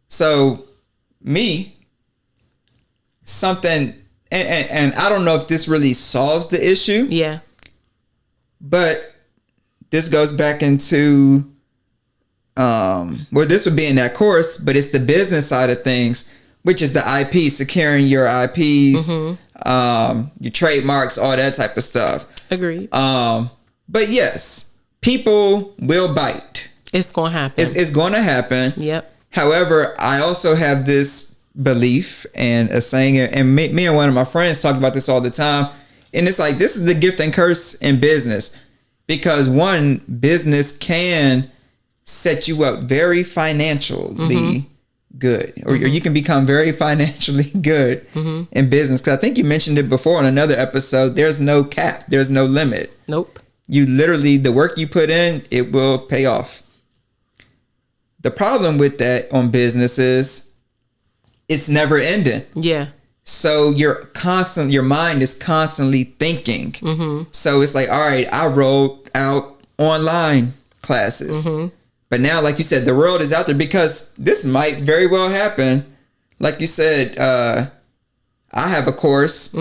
So something, and I don't know if this really solves the issue. Yeah. But this goes back into, this would be in that course, but it's the business side of things, which is the IP, securing your IPs, your trademarks, all that type of stuff. Agreed. But yes, people will bite. It's going to happen. It's going to happen. Yep. However, I also have this belief and a saying, and me and one of my friends talk about this all the time. And it's like, this is the gift and curse in business, because one, business can set you up very financially good, or you can become very financially good in business. Because I think you mentioned it before on another episode. There's no cap. There's no limit. Nope. You literally, the work you put in, it will pay off. The problem with that on business is it's never ending. Yeah. So your mind is constantly thinking. So it's like, all right, I rolled out online classes. But now, like you said, the world is out there, because this might very well happen. Like you said, I have a course.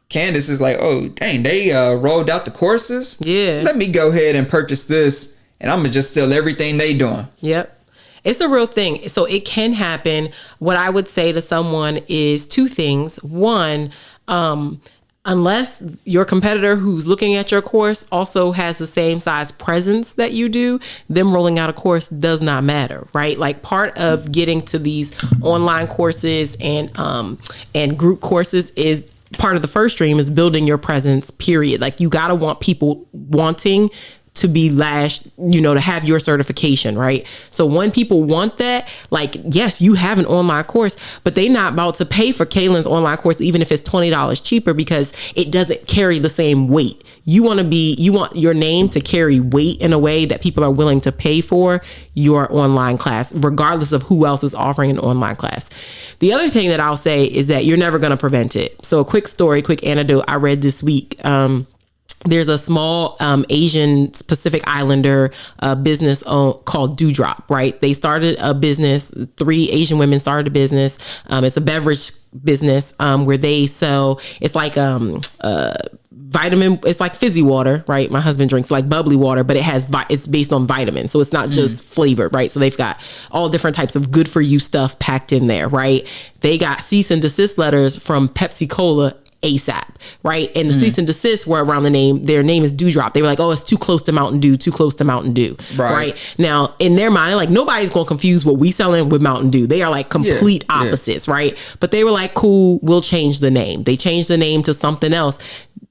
Candace is like, oh, dang, they rolled out the courses. Yeah. Let me go ahead and purchase this, and I'm going to just steal everything they doing. Yep. It's a real thing. So it can happen. What I would say to someone is two things. One, unless your competitor who's looking at your course also has the same size presence that you do, them rolling out a course does not matter, right? Like, part of getting to these online courses and group courses is part of the first stream is building your presence, period. Like, you got to want people wanting to be Lash, to have your certification, right? So when people want that, like, yes, you have an online course, but they not about to pay for Kalan's online course, even if it's $20 cheaper, because it doesn't carry the same weight. You want your name to carry weight in a way that people are willing to pay for your online class, regardless of who else is offering an online class. The other thing that I'll say is that you're never going to prevent it. So a quick anecdote I read this week. There's a small Asian Pacific Islander business called Dewdrop, right? They started a business. 3 Asian women started a business. It's a beverage business where they sell, it's like vitamin, it's like fizzy water, right? My husband drinks like bubbly water, but it's based on vitamins. So it's not just flavored, right? So they've got all different types of good for you stuff packed in there, right? They got cease and desist letters from Pepsi Cola ASAP, right? And the cease and desist were around their name is Dewdrop. They were like, oh, it's too close to Mountain Dew, right? Now, in their mind, like, nobody's going to confuse what we selling with Mountain Dew. They are like complete opposites, right? But they were like, cool, we'll change the name. They changed the name to something else.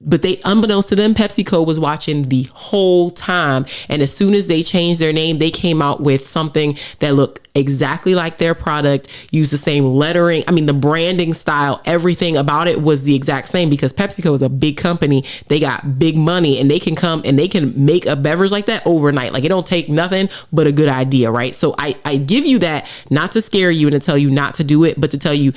But they, unbeknownst to them, PepsiCo was watching the whole time. And as soon as they changed their name, they came out with something that looked exactly like their product, used the same lettering. I mean, the branding style, everything about it was the exact same, because PepsiCo is a big company. They got big money, and they can come and they can make a beverage like that overnight. Like, it don't take nothing but a good idea, right? So I give you that not to scare you and to tell you not to do it, but to tell you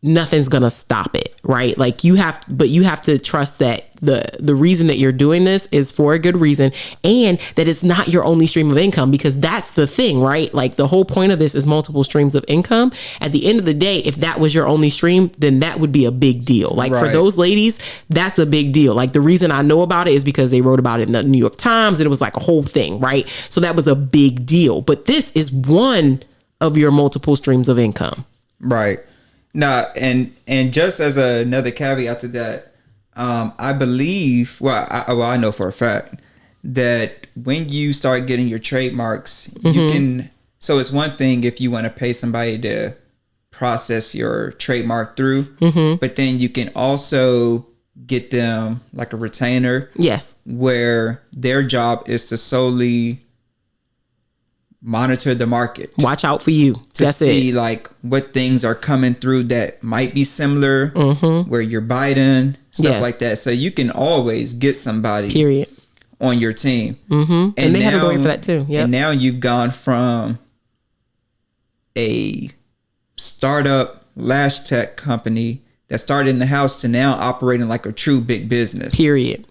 nothing's gonna stop it, right? Like, you have to trust that the reason that you're doing this is for a good reason, and that it's not your only stream of income, because that's the thing, right? Like, the whole point of this is multiple streams of income. At the end of the day, if that was your only stream, then that would be a big deal. Like, for those ladies, that's a big deal. Like, the reason I know about it is because they wrote about it in the New York Times, and it was like a whole thing, right? So that was a big deal. But this is one of your multiple streams of income. Right. No, and just as another caveat to that, I believe, I know for a fact that when you start getting your trademarks, you can, so it's one thing if you want to pay somebody to process your trademark through, but then you can also get them like a retainer. Yes. Where their job is to solely monitor the market, watch out for you to see like what things are coming through that might be similar, where you're biting, stuff like that. So you can always get somebody period on your team, and they have a going for that too. Yep. And now you've gone from a startup lash tech company that started in the house to now operating like a true big business, period.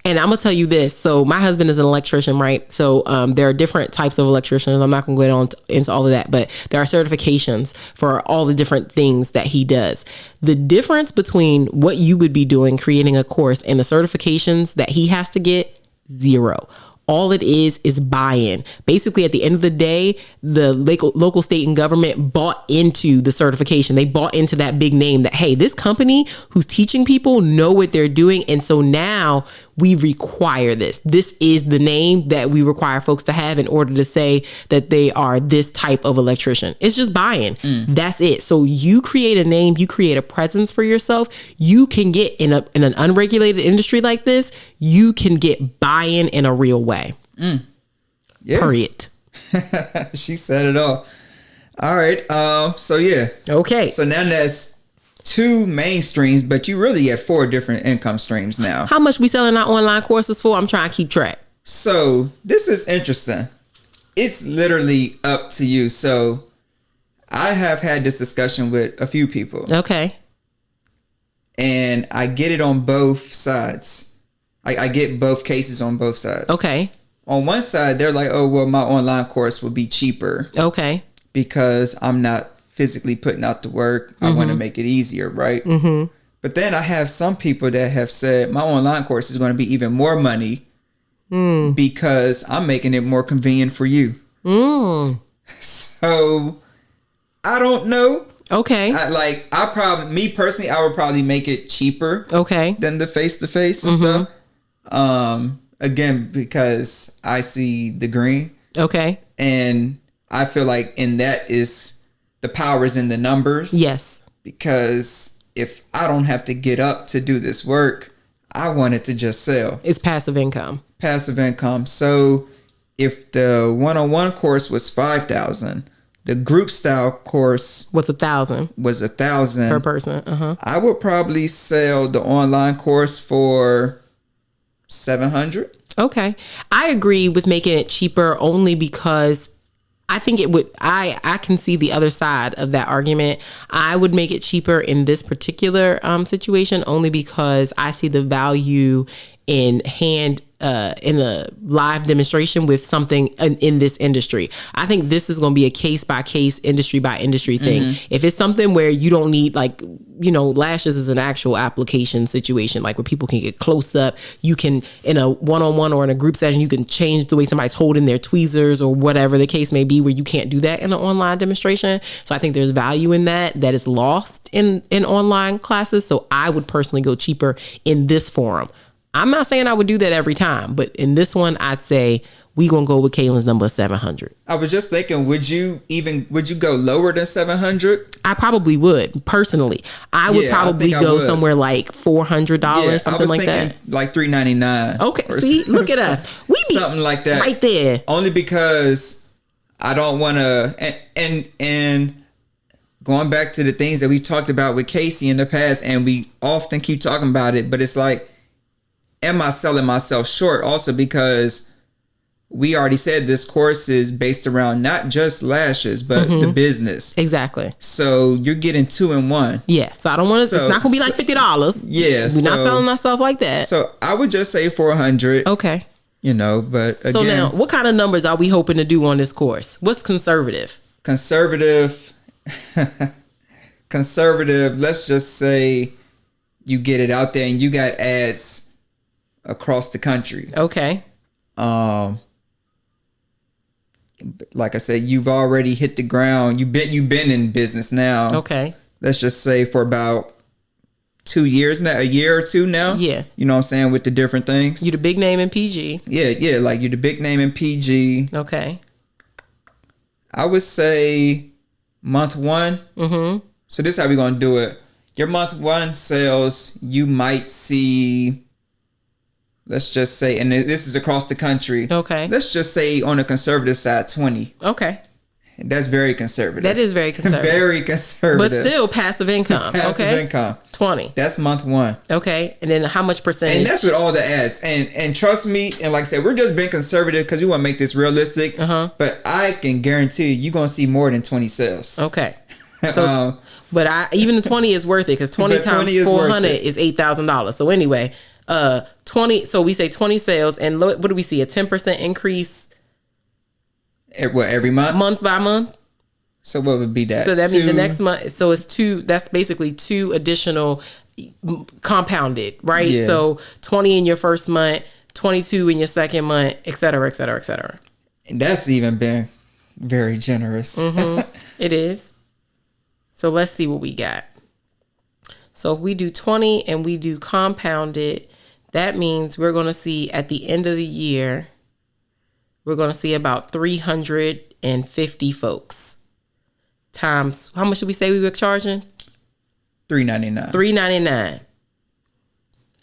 And I'm gonna tell you this. So my husband is an electrician, right? So there are different types of electricians. I'm not gonna go into all of that, but there are certifications for all the different things that he does. The difference between what you would be doing, creating a course, and the certifications that he has to get, zero. All it is buy-in. Basically, at the end of the day, the local, state, and government bought into the certification. They bought into that big name that, hey, this company who's teaching people know what they're doing. And so now we require this. This is the name that we require folks to have in order to say that they are this type of electrician. It's just buy-in. That's it. So you create a name, you create a presence for yourself. You can get in an unregulated industry like this, you can get buy-in in a real way. Yeah. Period. She said it all. All right. So yeah. Okay. So now that's 2 main streams, but you really have 4 different income streams now. How much we selling our online courses for? I'm trying to keep track. So this is interesting. It's literally up to you. So I have had this discussion with a few people. Okay. And I get it on both sides. I get both cases on both sides. Okay. On one side, they're like, oh, well, my online course will be cheaper. Okay. Because I'm not physically putting out the work. I want to make it easier, right? Mm-hmm. But then I have some people that have said my online course is going to be even more money because I'm making it more convenient for you. So I don't know. Okay. Me personally, I would probably make it cheaper. Okay. Than the face-to-face and stuff. Again, because I see the green. Okay. And I feel like in that is the power is in the numbers. Yes. Because if I don't have to get up to do this work, I want it to just sell. It's passive income. Passive income. So if the one-on-one course was $5,000, the group style course was $1,000. Was $1,000 per person. I would probably sell the online course for $700. Okay. I agree with making it cheaper only because I think it would, I can see the other side of that argument. I would make it cheaper in this particular situation only because I see the value in in a live demonstration with something in this industry. I think this is going to be a case by case, industry by industry thing. If it's something where you don't need, like, lashes is an actual application situation, like where people can get close up. You can, in a one-on-one or in a group session, you can change the way somebody's holding their tweezers or whatever the case may be, where you can't do that in an online demonstration. So I think there's value in that is lost in online classes. So I would personally go cheaper in this forum. I'm not saying I would do that every time, but in this one, I'd say we gonna go with Kalen's number of 700. I was just thinking, would you go lower than 700? I probably would personally. I would probably go somewhere like $400, something like that. Like $399. Okay, see, look at us. We be something like that right there. Only because I don't want to. And going back to the things that we talked about with Casey in the past, and we often keep talking about it, but it's like, am I selling myself short? Also, because we already said this course is based around not just lashes, but the business. Exactly. So you're getting 2 in 1. Yeah. So I don't want to, it's not going to be like $50. Yeah. We're not selling ourselves like that. So I would just say 400. Okay. But again. So now, what kind of numbers are we hoping to do on this course? What's conservative? Conservative. Let's just say you get it out there and you got ads across the country. Okay. Like I said, you've already hit the ground. You've been in business now. Okay. Let's just say for about 2 years now, a year or 2 now. Yeah. You know what I'm saying, with the different things. You the big name in PG. Yeah, like you the big name in PG. Okay. I would say month 1. So this is how we're gonna do it. Your month 1 sales, you might see, let's just say, and this is across the country. Okay. Let's just say on the conservative side, 20. Okay. That's very conservative. That is very conservative. Very conservative. But still passive income. Passive income. 20. That's month 1. Okay. And then how much percentage? And that's with all the ads. And trust me, and like I said, we're just being conservative because we want to make this realistic. But I can guarantee you're going to see more than 20 sales. Okay. So, but even the 20 is worth it because 20 times 400 is $8,000. So anyway, 20. So we say 20 sales, and what do we see? A 10% increase. Every month? Month by month. So what would be that? So that means the next month. So it's 2. That's basically 2 additional compounded, right? Yeah. So 20 in your first month, 22 in your second month, et cetera, et cetera, et cetera. And that's even been very generous. It is. So let's see what we got. So if we do 20 and we do compounded, that means we're going to see at the end of the year, we're going to see about 350 folks. Times, how much did we say we were charging? $399. $399.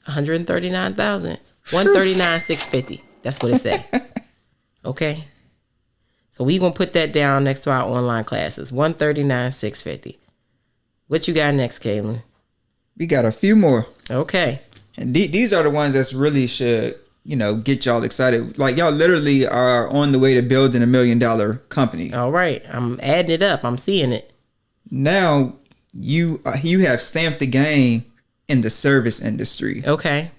139,000. 139,650. That's what it said. Okay. So we gonna put that down next to our online classes. 139,650. What you got next, Kaylin? We got a few more. Okay. And these are the ones that's really should, get y'all excited. Like, y'all literally are on the way to building $1 million company. All right. I'm adding it up. I'm seeing it. Now you have stamped the game in the service industry. Okay.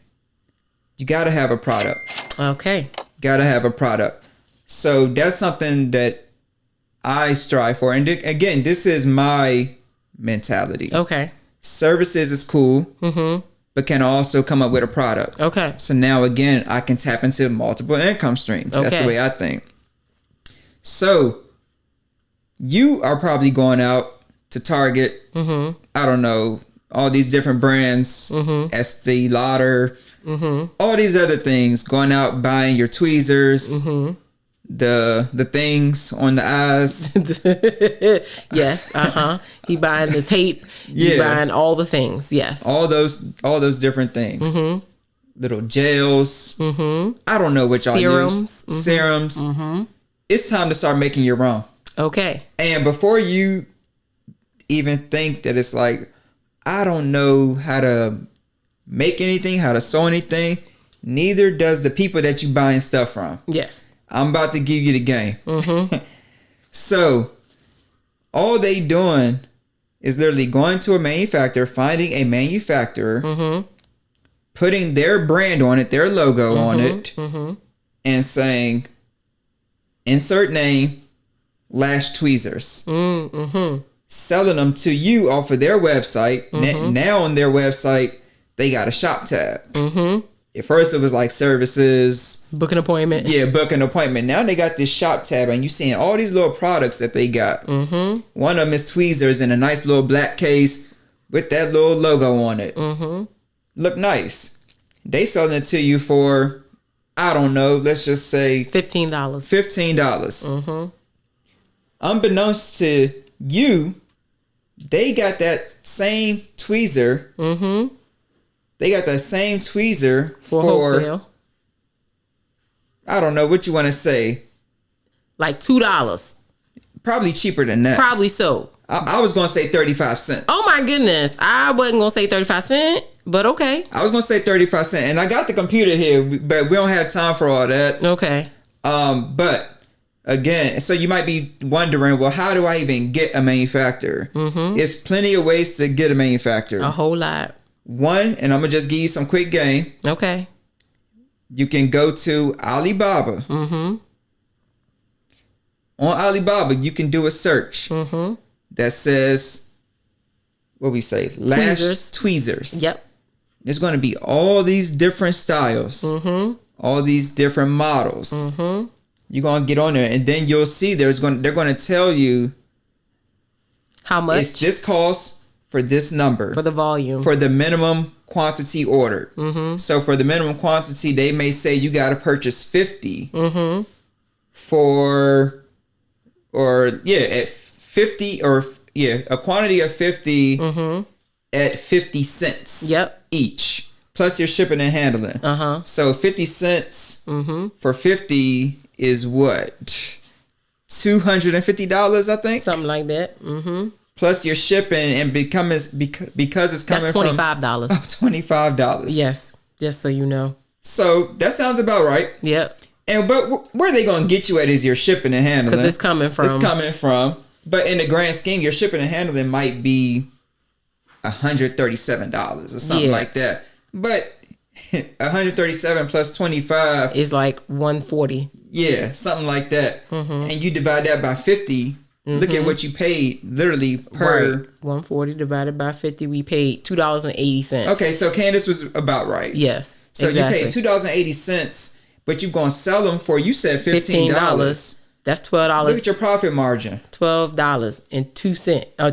You got to have a product. Okay. Got to have a product. So that's something that I strive for. And again, this is my mentality. Okay. Services is cool, but can also come up with a product. Okay. So now again, I can tap into multiple income streams. Okay. That's the way I think. So you are probably going out to Target. I don't know, all these different brands, Estee Lauder, all these other things. Going out buying your tweezers, the things on the eyes. Yes. He buying the tape. He buying all the things. Yes. All those different things. Little gels. I don't know what y'all use. Serums. It's time to start making your own. Okay. And before you even think that it's like, I don't know how to make anything, how to sew anything, neither does the people that you buying stuff from. Yes. I'm about to give you the game. So all they doing is literally going to a manufacturer, finding a manufacturer, putting their brand on it, their logo on it, and saying, insert name, Lash Tweezers. Selling them to you off of their website. Now on their website, they got a shop tab. At first it was like services. Book an appointment. Yeah, book an appointment. Now they got this shop tab and you seeing all these little products that they got. One of them is tweezers in a nice little black case with that little logo on it. Look nice. They selling it to you for, I don't know, let's just say $15. $15. Unbeknownst to you, they got that same tweezer. They got that same tweezer for wholesale. I don't know what you want to say. Like $2. Probably cheaper than that. Probably so. I was going to say 35 cents. Oh my goodness. I wasn't going to say 35 cents, but okay. I was going to say 35 cents. And I got the computer here, but we don't have time for all that. Okay. But again, so you might be wondering, well, how do I even get a manufacturer? There's plenty of ways to get a manufacturer. A whole lot. One, and I'm going to just give you some quick game. Okay. You can go to Alibaba. On Alibaba, you can do a search that says, what we say? Lash Tweezers. Yep. There's going to be all these different styles. All these different models. You're going to get on there and then you'll see they're going to tell you how much it's this cost for this number. For the volume. For the minimum quantity ordered. So for the minimum quantity, they may say you got to purchase 50 at 50 a quantity of 50 at 50 cents each. Plus your shipping and handling. So 50 cents for 50 is what? $250, I think? Something like that. Plus your shipping and because it's coming from... That's $25. $25. Yes. Just so you know. So that sounds about right. Yep. But where are they going to get you at is your shipping and handling. Because it's coming from. But in the grand scheme, your shipping and handling might be $137 or something like that. But 137 plus 25 is like 140. Yeah, something like that. And you divide that by 50. Look at what you paid literally per... Right. 140 divided by 50, we paid $2.80. Okay, so Candace was about right. Yes, so exactly. You paid $2.80, but you're going to sell them for, you said $15. That's $12. Look at your profit margin. $12 and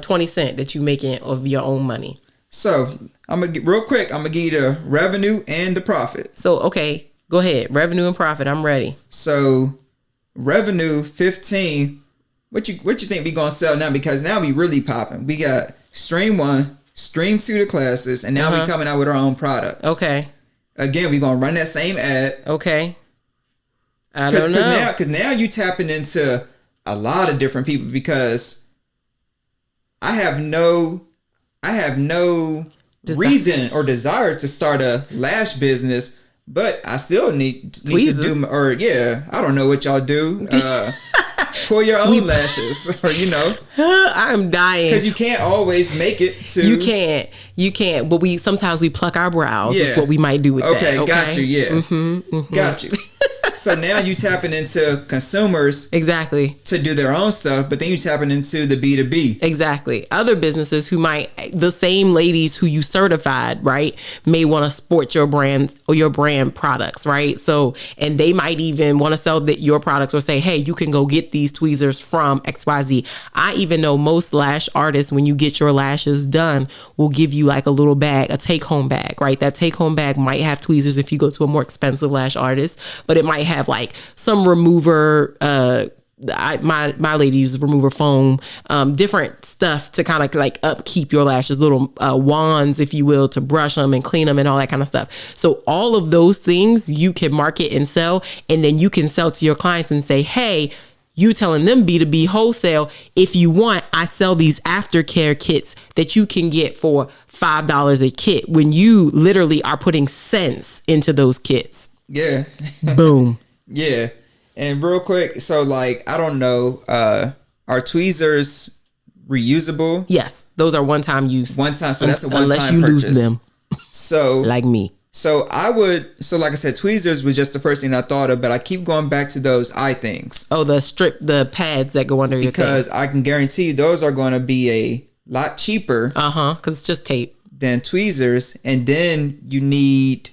20 cents that you making of your own money. So I'm gonna get real quick. I'm gonna give you the revenue and the profit. So okay, go ahead. Revenue and profit. I'm ready. So revenue 15. What you think we gonna sell now? Because now we really popping. We got stream 1, stream 2 the classes, and now we coming out with our own products. Okay. Again, we gonna run that same ad. Okay. I don't know. Because now you tapping into a lot of different people, because I have no reason or desire to start a lash business, but I still need to do, I don't know what y'all do. Pull your own lashes, or I'm dying, because you can't always make it to. You can't. But sometimes we pluck our brows. Yeah. That's what we might do with that. Okay, got you. Yeah, got you. So now you tapping into consumers, exactly, to do their own stuff, but then you tapping into the B2B, exactly. Other businesses who the same ladies who you certified, right, may want to sport your brand or your brand products, right? So, and they might even want to sell your products, or say, hey, you can go get these tweezers from XYZ. I even know most lash artists, when you get your lashes done, will give you like a little bag, a take-home bag, right? That take-home bag might have tweezers if you go to a more expensive lash artist, but it might have like some remover, my lady uses remover foam, different stuff to kind of like upkeep your lashes, little wands, if you will, to brush them and clean them and all that kind of stuff. So all of those things you can market and sell, and then you can sell to your clients and say, hey, you telling them B2B wholesale, if you want, I sell these aftercare kits that you can get for $5 a kit, when you literally are putting cents into those kits. Yeah. Boom. Yeah. And real quick, so like, I don't know, are tweezers reusable? Yes. Those are one-time use. So that's a one-time purchase. Unless you lose them. So like me. So like I said, tweezers was just the first thing I thought of, but I keep going back to those eye things. Oh, the pads that go under your thing. Because I can guarantee you those are going to be a lot cheaper. Because it's just tape. Than tweezers, and then you need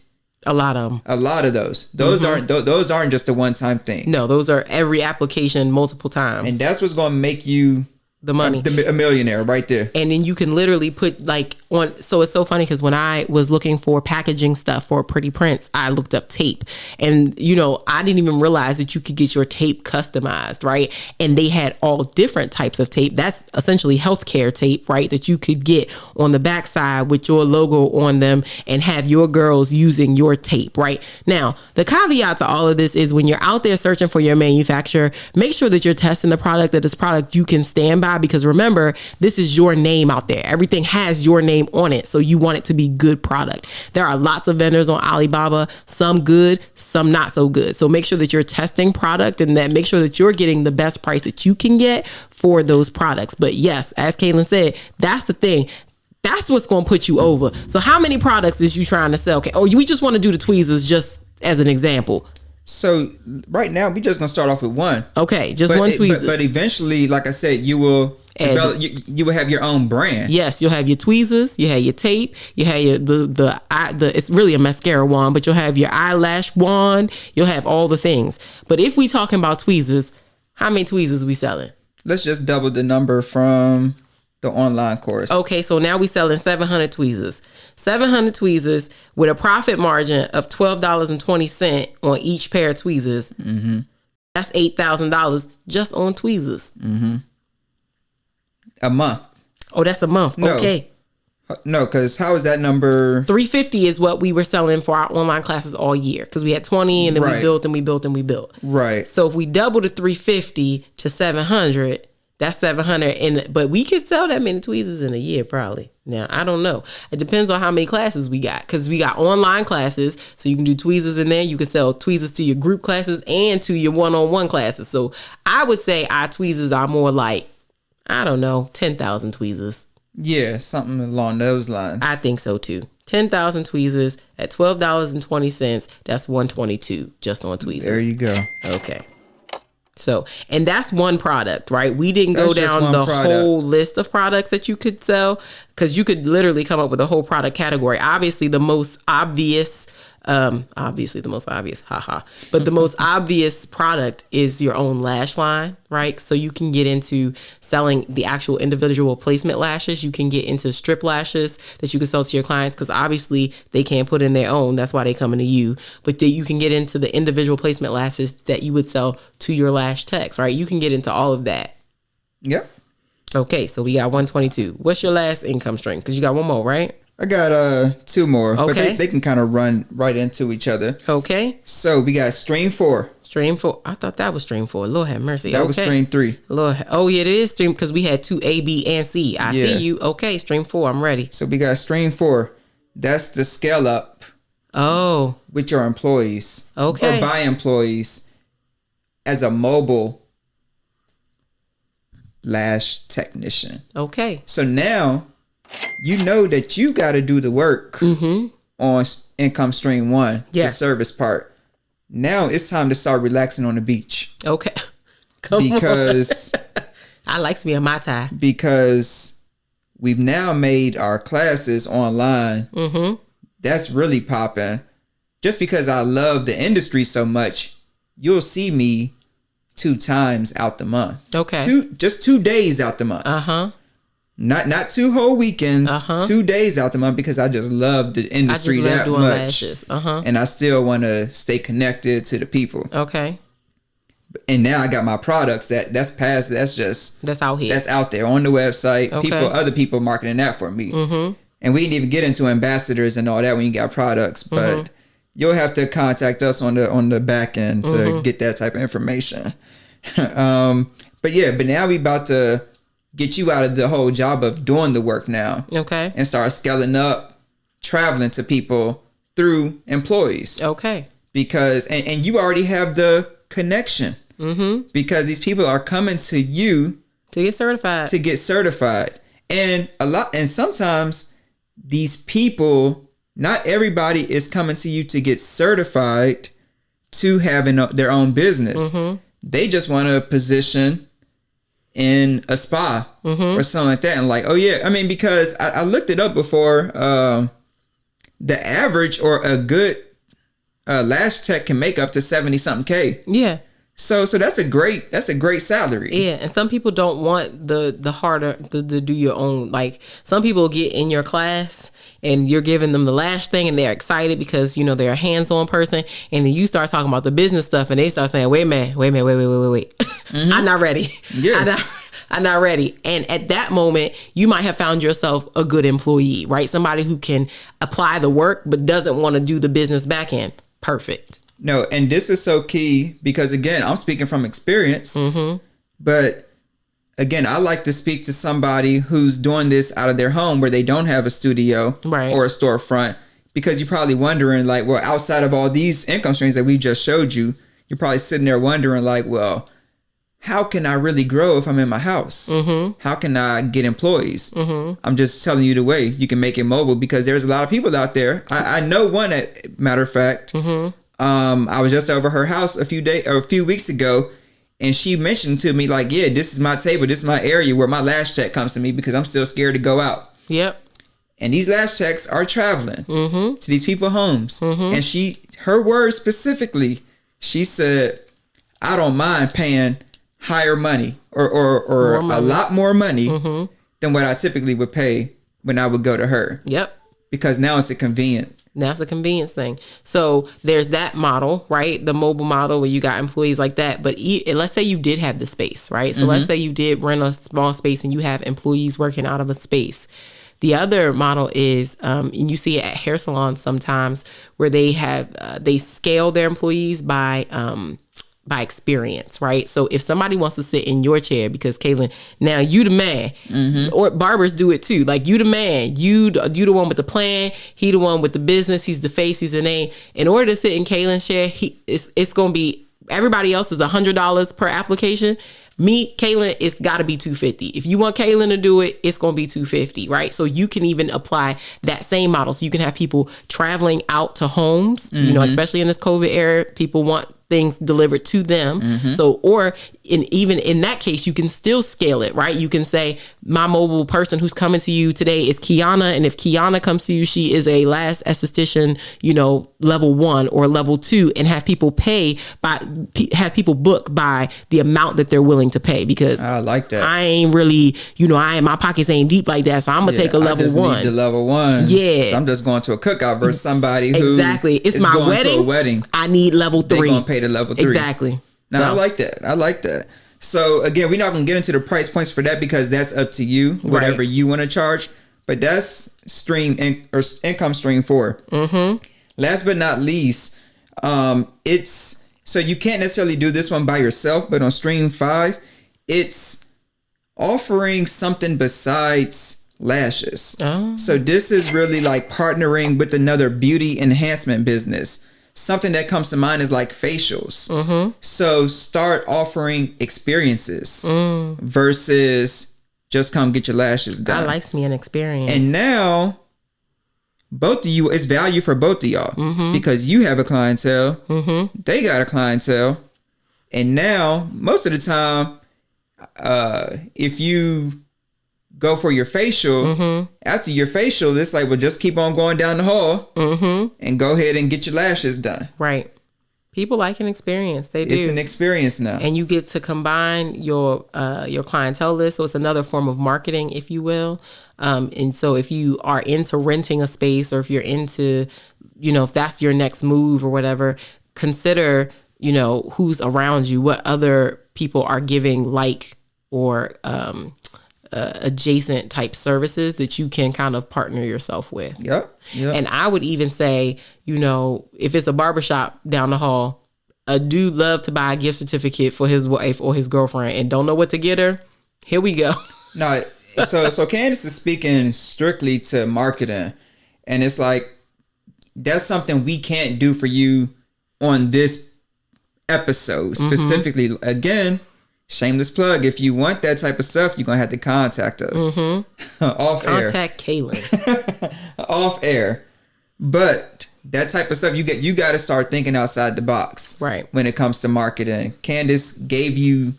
a lot of them. A lot of those. Those aren't just a one-time thing. No, those are every application, multiple times. And that's what's going to make you the money, a millionaire right there. And then you can literally put like on. So it's so funny, because when I was looking for packaging stuff for Pretty Prints, I looked up tape, and I didn't even realize that you could get your tape customized, right? And they had all different types of tape. That's essentially healthcare tape, right? That you could get on the backside with your logo on them, and have your girls using your tape, right? Now, the caveat to all of this is, when you're out there searching for your manufacturer, make sure that you're testing the product, that this product you can stand by, because remember, this is your name out there. Everything has your name on it, so you want it to be good product. There are lots of vendors on Alibaba, some good, some not so good. So make sure that you're testing product, and that make sure that you're getting the best price that you can get for those products. But yes, as Kaylin said, that's the thing. That's what's going to put you over. So how many products is you trying to sell? Okay. Or we just want to do the tweezers just as an example. So right now we just gonna start off with one. Okay, one tweezers. But eventually, like I said, you will develop. You will have your own brand. Yes, you'll have your tweezers. You have your tape. You have your the it's really a mascara wand, but you'll have your eyelash wand. You'll have all the things. But if we talking about tweezers, how many tweezers we selling? Let's just double the number from the online course. Okay, so now we selling 700 tweezers. 700 tweezers with a profit margin of $12.20 on each pair of tweezers. Mm-hmm. That's $8,000 just on tweezers. Mm-hmm. A month. Oh, that's a month. No. Okay. No, because how is that number? $350 is what we were selling for our online classes all year, because we had 20 and then right. we built and we built and we built. Right. So if we double the 350 to 700, that's 700, but we could sell that many tweezers in a year probably. Now, I don't know. It depends on how many classes we got, because we got online classes, so you can do tweezers in there. You can sell tweezers to your group classes and to your one-on-one classes. So I would say our tweezers are more like, I don't know, 10,000 tweezers. Yeah, something along those lines. I think so too. 10,000 tweezers at $12.20. That's $122 just on tweezers. There you go. Okay. So, and that's one product, right? We didn't go down the whole list of products that you could sell, because you could literally come up with a whole product category. Obviously, the most obvious Obviously the most obvious, haha. But the most obvious product is your own lash line, right? So you can get into selling the actual individual placement lashes. You can get into strip lashes that you can sell to your clients because obviously they can't put in their own. That's why they coming to you. But you can get into the individual placement lashes that you would sell to your lash techs, right? You can get into all of that. Yep. Okay, so we got 122. What's your last income stream? Because you got one more, right? I got 2 more, okay. But they can kind of run right into each other. Okay. So we got stream 4. Stream 4. I thought that was stream 4. Lord have mercy. That was stream 3. Lord. Oh, yeah, it is stream because we had 2 A, B, and C. I see you. Okay, stream 4. I'm ready. So we got stream 4. That's the scale up. Oh. With your employees. Okay. Or by employees as a mobile lash technician. Okay. So now you know that you got to do the work on income stream 1, the service part. Now it's time to start relaxing on the beach. Okay. Because I likes me a Mai Tai. Because we've now made our classes online. That's really popping. Just because I love the industry so much, you'll see me 2 times out the month. Okay. Just 2 days out the month. Not 2 whole weekends, 2 days out the month because I just love the industry that much. Lashes. And I still want to stay connected to the people. Okay. And now I got my products that's past. That's out here. That's out there on the website. Okay. Other people marketing that for me. And we didn't even get into ambassadors and all that when you got products, but you'll have to contact us on the back end to get that type of information. But now we about to get you out of the whole job of doing the work now. Okay. And start scaling up, traveling to people through employees. Okay. Because, and you already have the connection. Because these people are coming to you to get certified. And sometimes these people, not everybody is coming to you to get certified to having their own business. They just want a position in a spa or something like that. And like, oh yeah, I mean, because I looked it up before, the average or a good lash tech can make up to 70 something K. Yeah. So that's a great salary. Yeah, and some people don't want the harder to do your own. Like some people get in your class and you're giving them the lash thing and they're excited because they're a hands-on person, and then you start talking about the business stuff and they start saying, wait. I'm not ready. Yeah. I'm not ready. And at that moment, you might have found yourself a good employee, right? Somebody who can apply the work but doesn't want to do the business back end. Perfect. No, and this is so key because, again, I'm speaking from experience. But, again, I like to speak to somebody who's doing this out of their home where they don't have a studio or a storefront, because you're probably wondering, like, well, outside of all these income streams that we just showed you, you're probably sitting there wondering, like, well, how can I really grow if I'm in my house? How can I get employees? I'm just telling you the way you can make it mobile, because there's a lot of people out there. I know one, matter of fact. I was just over her house a few weeks ago, and she mentioned to me, like, yeah, this is my table, this is my area where my lash tech comes to me because I'm still scared to go out. Yep. And these lash techs are traveling to these people's homes. And her words specifically, she said, I don't mind paying higher money or a lot more money than what I typically would pay when I would go to her. Yep. Because now it's a convenience thing. So there's that model, right? The mobile model where you got employees like that. But let's say you did have the space, right? So let's say you did rent a small space and you have employees working out of a space. The other model is, and you see it at hair salons sometimes, where they have they scale their employees by experience, right? So if somebody wants to sit in your chair, because Kalan, now you the man, or barbers do it too. Like you the man, you the one with the plan, he the one with the business, he's the face, he's the name. In order to sit in Kalan's chair, it's gonna be, everybody else is $100 per application. Me, Kalan, it's got to be $250. If you want Kalan to do it, it's going to be $250, right? So you can even apply that same model. So you can have people traveling out to homes, especially in this COVID era. People want things delivered to them. So, or even in that case, you can still scale it, right? You can say, my mobile person who's coming to you today is Kiana. And if Kiana comes to you, she is a lash esthetician, level 1 or level 2, and have people book by the amount that they're willing to pay, because I like that. I ain't really, my pockets ain't deep like that. So I'm going to take a level 1. Need the level 1. Yeah. So I'm just going to a cookout versus somebody who exactly. It's is my going wedding. To a wedding. I need level 3. They're going to pay the level 3. Exactly. No, I like that. So again, we're not going to get into the price points for that, because that's up to you, whatever you want to charge. But that's income stream 4. Last but not least, it's so you can't necessarily do this one by yourself, but on stream 5, it's offering something besides lashes. So this is really like partnering with another beauty enhancement business. Something that comes to mind is like facials. So start offering experiences versus just come get your lashes done. That likes me an experience. And now both of you, it's value for both of y'all, because you have a clientele, they got a clientele, and now most of the time, if you go for your facial, after your facial, it's like, well, just keep on going down the hall and go ahead and get your lashes done. Right. People like an experience. They do. It's an experience now. And you get to combine your clientele list. So it's another form of marketing, if you will. And so if you are into renting a space, or if you're into, if that's your next move or whatever, consider, who's around you, what other people are giving or adjacent type services that you can kind of partner yourself with. Yep. And I would even say, if it's a barbershop down the hall, a dude love to buy a gift certificate for his wife or his girlfriend and don't know what to get her. Here we go. No, so Candace is speaking strictly to marketing, and it's like, that's something we can't do for you on this episode specifically. Again, shameless plug. If you want that type of stuff, you're going to have to contact us off air. Contact Kalan. Off air. But that type of stuff, you got to start thinking outside the box. Right. When it comes to marketing. Candace gave you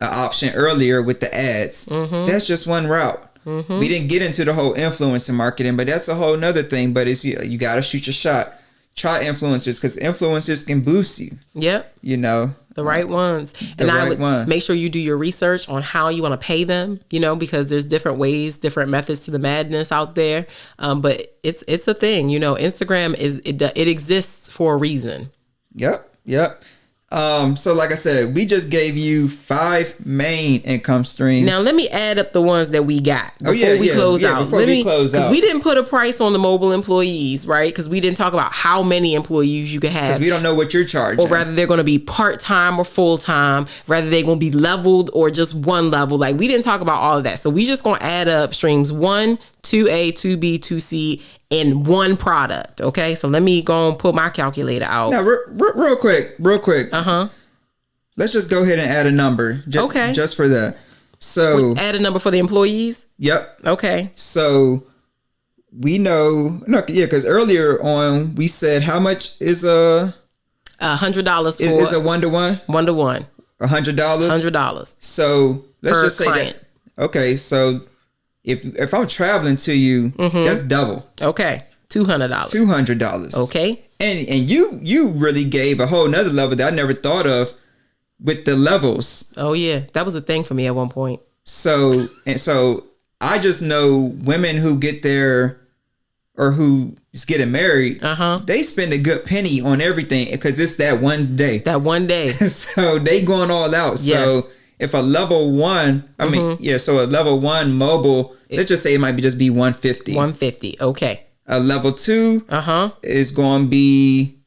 an option earlier with the ads. That's just one route. We didn't get into the whole influencer marketing, but that's a whole nother thing. But it's you got to shoot your shot. Try influencers, because influencers can boost you. Yep. The right ones. And I would make sure you do your research on how you want to pay them, because there's different ways, different methods to the madness out there. But it's a thing, Instagram it exists for a reason. Yep. So like I said, we just gave you 5 main income streams. Now let me add up the ones that we got before we close out. Because we didn't put a price on the mobile employees, right? Because we didn't talk about how many employees you could have. Because we don't know what you're charging. Or rather they're going to be part-time or full-time. Rather they're going to be leveled or just one level. Like, we didn't talk about all of that. So we just going to add up streams 1, 2A, 2B, 2C, in one product. Okay, so let me go and pull my calculator out. Now, real quick. Let's just go ahead and add a number. Just for that. So add a number for the employees. Yep. Okay. So we know, because earlier on we said how much is $100 for is a 1-to-1? 1-to-1. $100. $100. So let's per just say client. that. Okay, so if I'm traveling to you, that's double. Okay. $200. $200. Okay. And you really gave a whole nother level that I never thought of with the levels. Oh yeah. That was a thing for me at one point. So I just know women who get there or who's getting married, they spend a good penny on everything because it's that one day. So they going all out. Yes. So if a level 1, so a level 1 mobile, let's just say it might be just be 150. 150. Okay. A level 2 is going to be,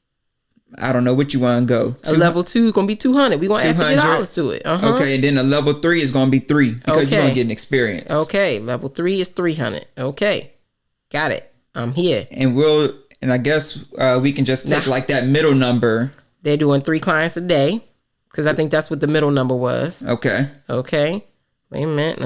I don't know what you want to go. A level 2 is going to be 200. We're going to add $50 to it. Okay, and then a level 3 is going to be 3 because you're going to get an experience. Okay, level 3 is 300. Okay, got it. I'm here. And I guess we can just take like that middle number. They're doing 3 clients a day because I think that's what the middle number was. Okay. Wait a minute.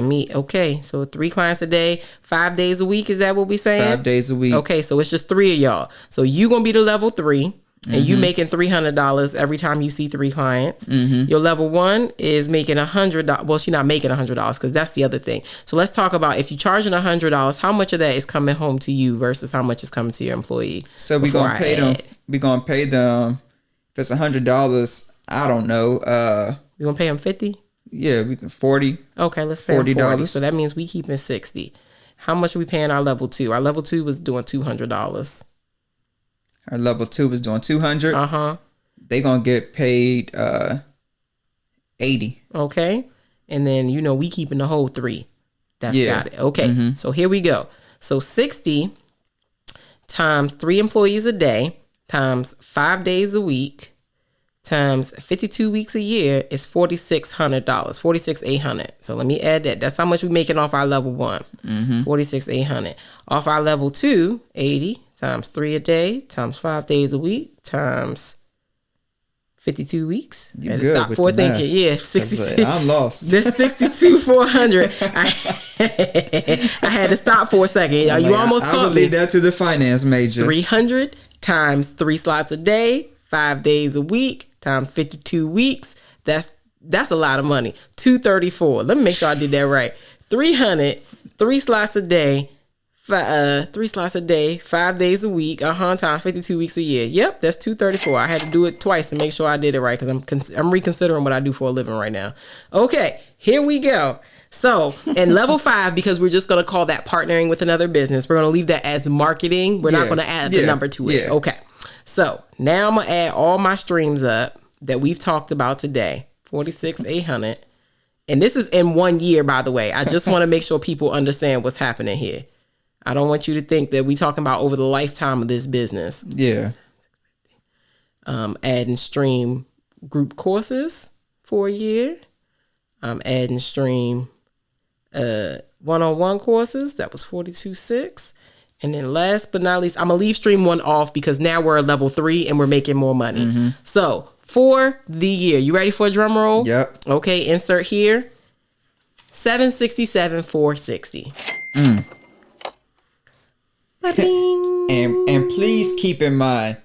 So 3 clients a day, 5 days a week. Is that what we saying? 5 days a week. Okay, so it's just 3 of y'all. So you going to be the level 3. and you making $300 every time you see 3 clients. Your level 1 is making $100. Well, she's not making $100 because that's the other thing. So let's talk about if you're charging $100, how much of that is coming home to you versus how much is coming to your employee. So we're gonna pay them. We're gonna pay them. If it's $100, I don't know. You gonna pay them 50? Yeah, we can 40. Okay, let's pay them 40. So that means we keeping 60. How much are we paying our level 2? Our level 2 was doing $200. Our level 2 was doing $200. They gonna get paid $80. Okay, and then we keeping the whole 3. That's got it. Okay, so here we go. So 60 times 3 employees a day times 5 days a week times 52 weeks a year is $4,600, $46,800. So let me add that. That's how much we're making off our level 1, $46,800. Off our level 2, 80 times 3 a day times 5 days a week times 52 weeks. You good stop for thinking. Yeah, 66. I'm lost. This 62,400. I had to stop for a second. You almost caught me. I would leave that to the finance major. 300 times 3 slots a day, 5 days a week times 52 weeks. That's a lot of money. $234. Let me make sure I did that right. 300, 3 slots a day, 3 slots a day, 5 days a week, times 52 weeks a year. Yep, that's $234. I had to do it twice to make sure I did it right because I'm reconsidering what I do for a living right now. Okay, here we go. So in level 5, because we're just going to call that partnering with another business, we're going to leave that as marketing. We're not going to add the number to it. Okay. So now I'm going to add all my streams up that we've talked about today. 46,800. And this is in 1 year, by the way. I just want to make sure people understand what's happening here. I don't want you to think that we're talking about over the lifetime of this business. Yeah. Adding stream group courses for a year. I'm adding stream one-on-one courses. That was 42,600. And then last but not least, I'm going to leave stream 1 off because now we're at level 3 and we're making more money. So for the year, you ready for a drum roll? Yep. Okay, insert here. 767,460. And please keep in mind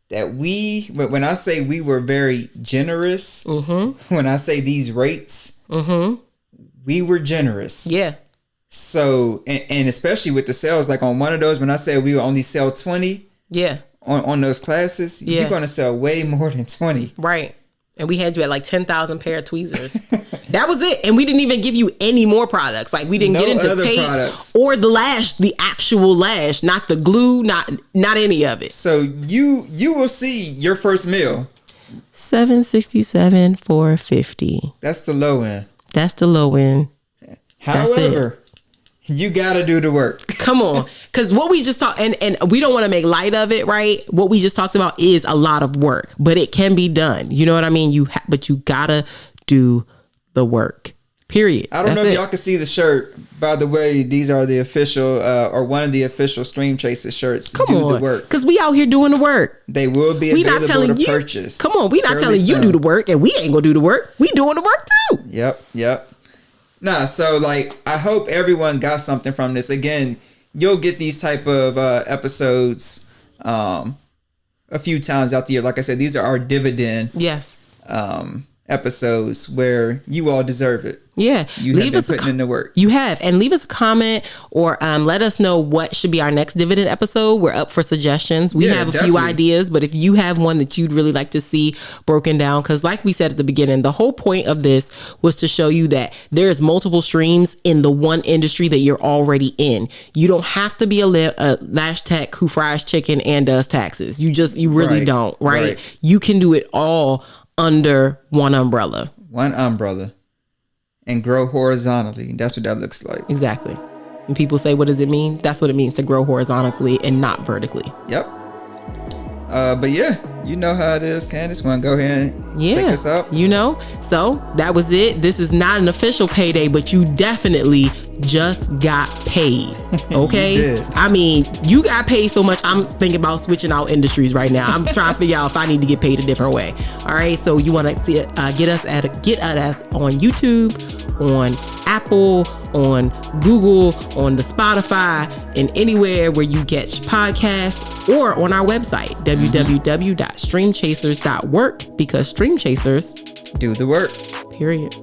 that when I say we were very generous, when I say these rates, we were generous. Yeah. So, and especially with the sales, like on one of those, when I say we will only sell 20 on those classes, you're going to sell way more than 20. Right. And we had you at like 10,000 pair of tweezers. That was it. And we didn't even give you any more products. Like we didn't get into tape products. Or the lash, the actual lash, not the glue, not any of it. So you will see your first meal. 767,450. That's the low end. That's the low end. However, you got to do the work. Come on. Because what we just talked, and we don't want to make light of it, right? What we just talked about is a lot of work, but it can be done. You know what I mean? But you got to do the work. Period. I don't know if y'all can see the shirt. By the way, these are the official, or one of the official Stream Chasers shirts. Come on. The work. Because we out here doing the work. They will be available to purchase. Come on. We not telling you do the work, and we ain't going to do the work. We doing the work too. Yep. Nah, so like I hope everyone got something from this. Again, you'll get these type of episodes a few times out the year. Like I said, these are our dividend episodes where you all deserve it. Yeah. You have been putting in the work. You have. And leave us a comment or let us know what should be our next dividend episode. We're up for suggestions. We have a few ideas, but if you have one that you'd really like to see broken down, because like we said at the beginning, the whole point of this was to show you that there's multiple streams in the one industry that you're already in. You don't have to be a lash tech who fries chicken and does taxes. You really don't, right? You can do it all under one umbrella. And grow horizontally. That's what that looks like. Exactly. And people say, what does it mean? That's what it means to grow horizontally and not vertically. Yep. But yeah, you know how it is, Candace. Want to go ahead and take us out? So that was it. This is not an official payday, but you definitely just got paid. Okay? You did. I mean, you got paid so much, I'm thinking about switching out industries right now. I'm trying to figure out if I need to get paid a different way. All right. So you want to get us on YouTube, on Apple, on Google, on the Spotify, and anywhere where you get podcasts, or on our website, www.streamchasers.work, because Stream Chasers Do the work. Period.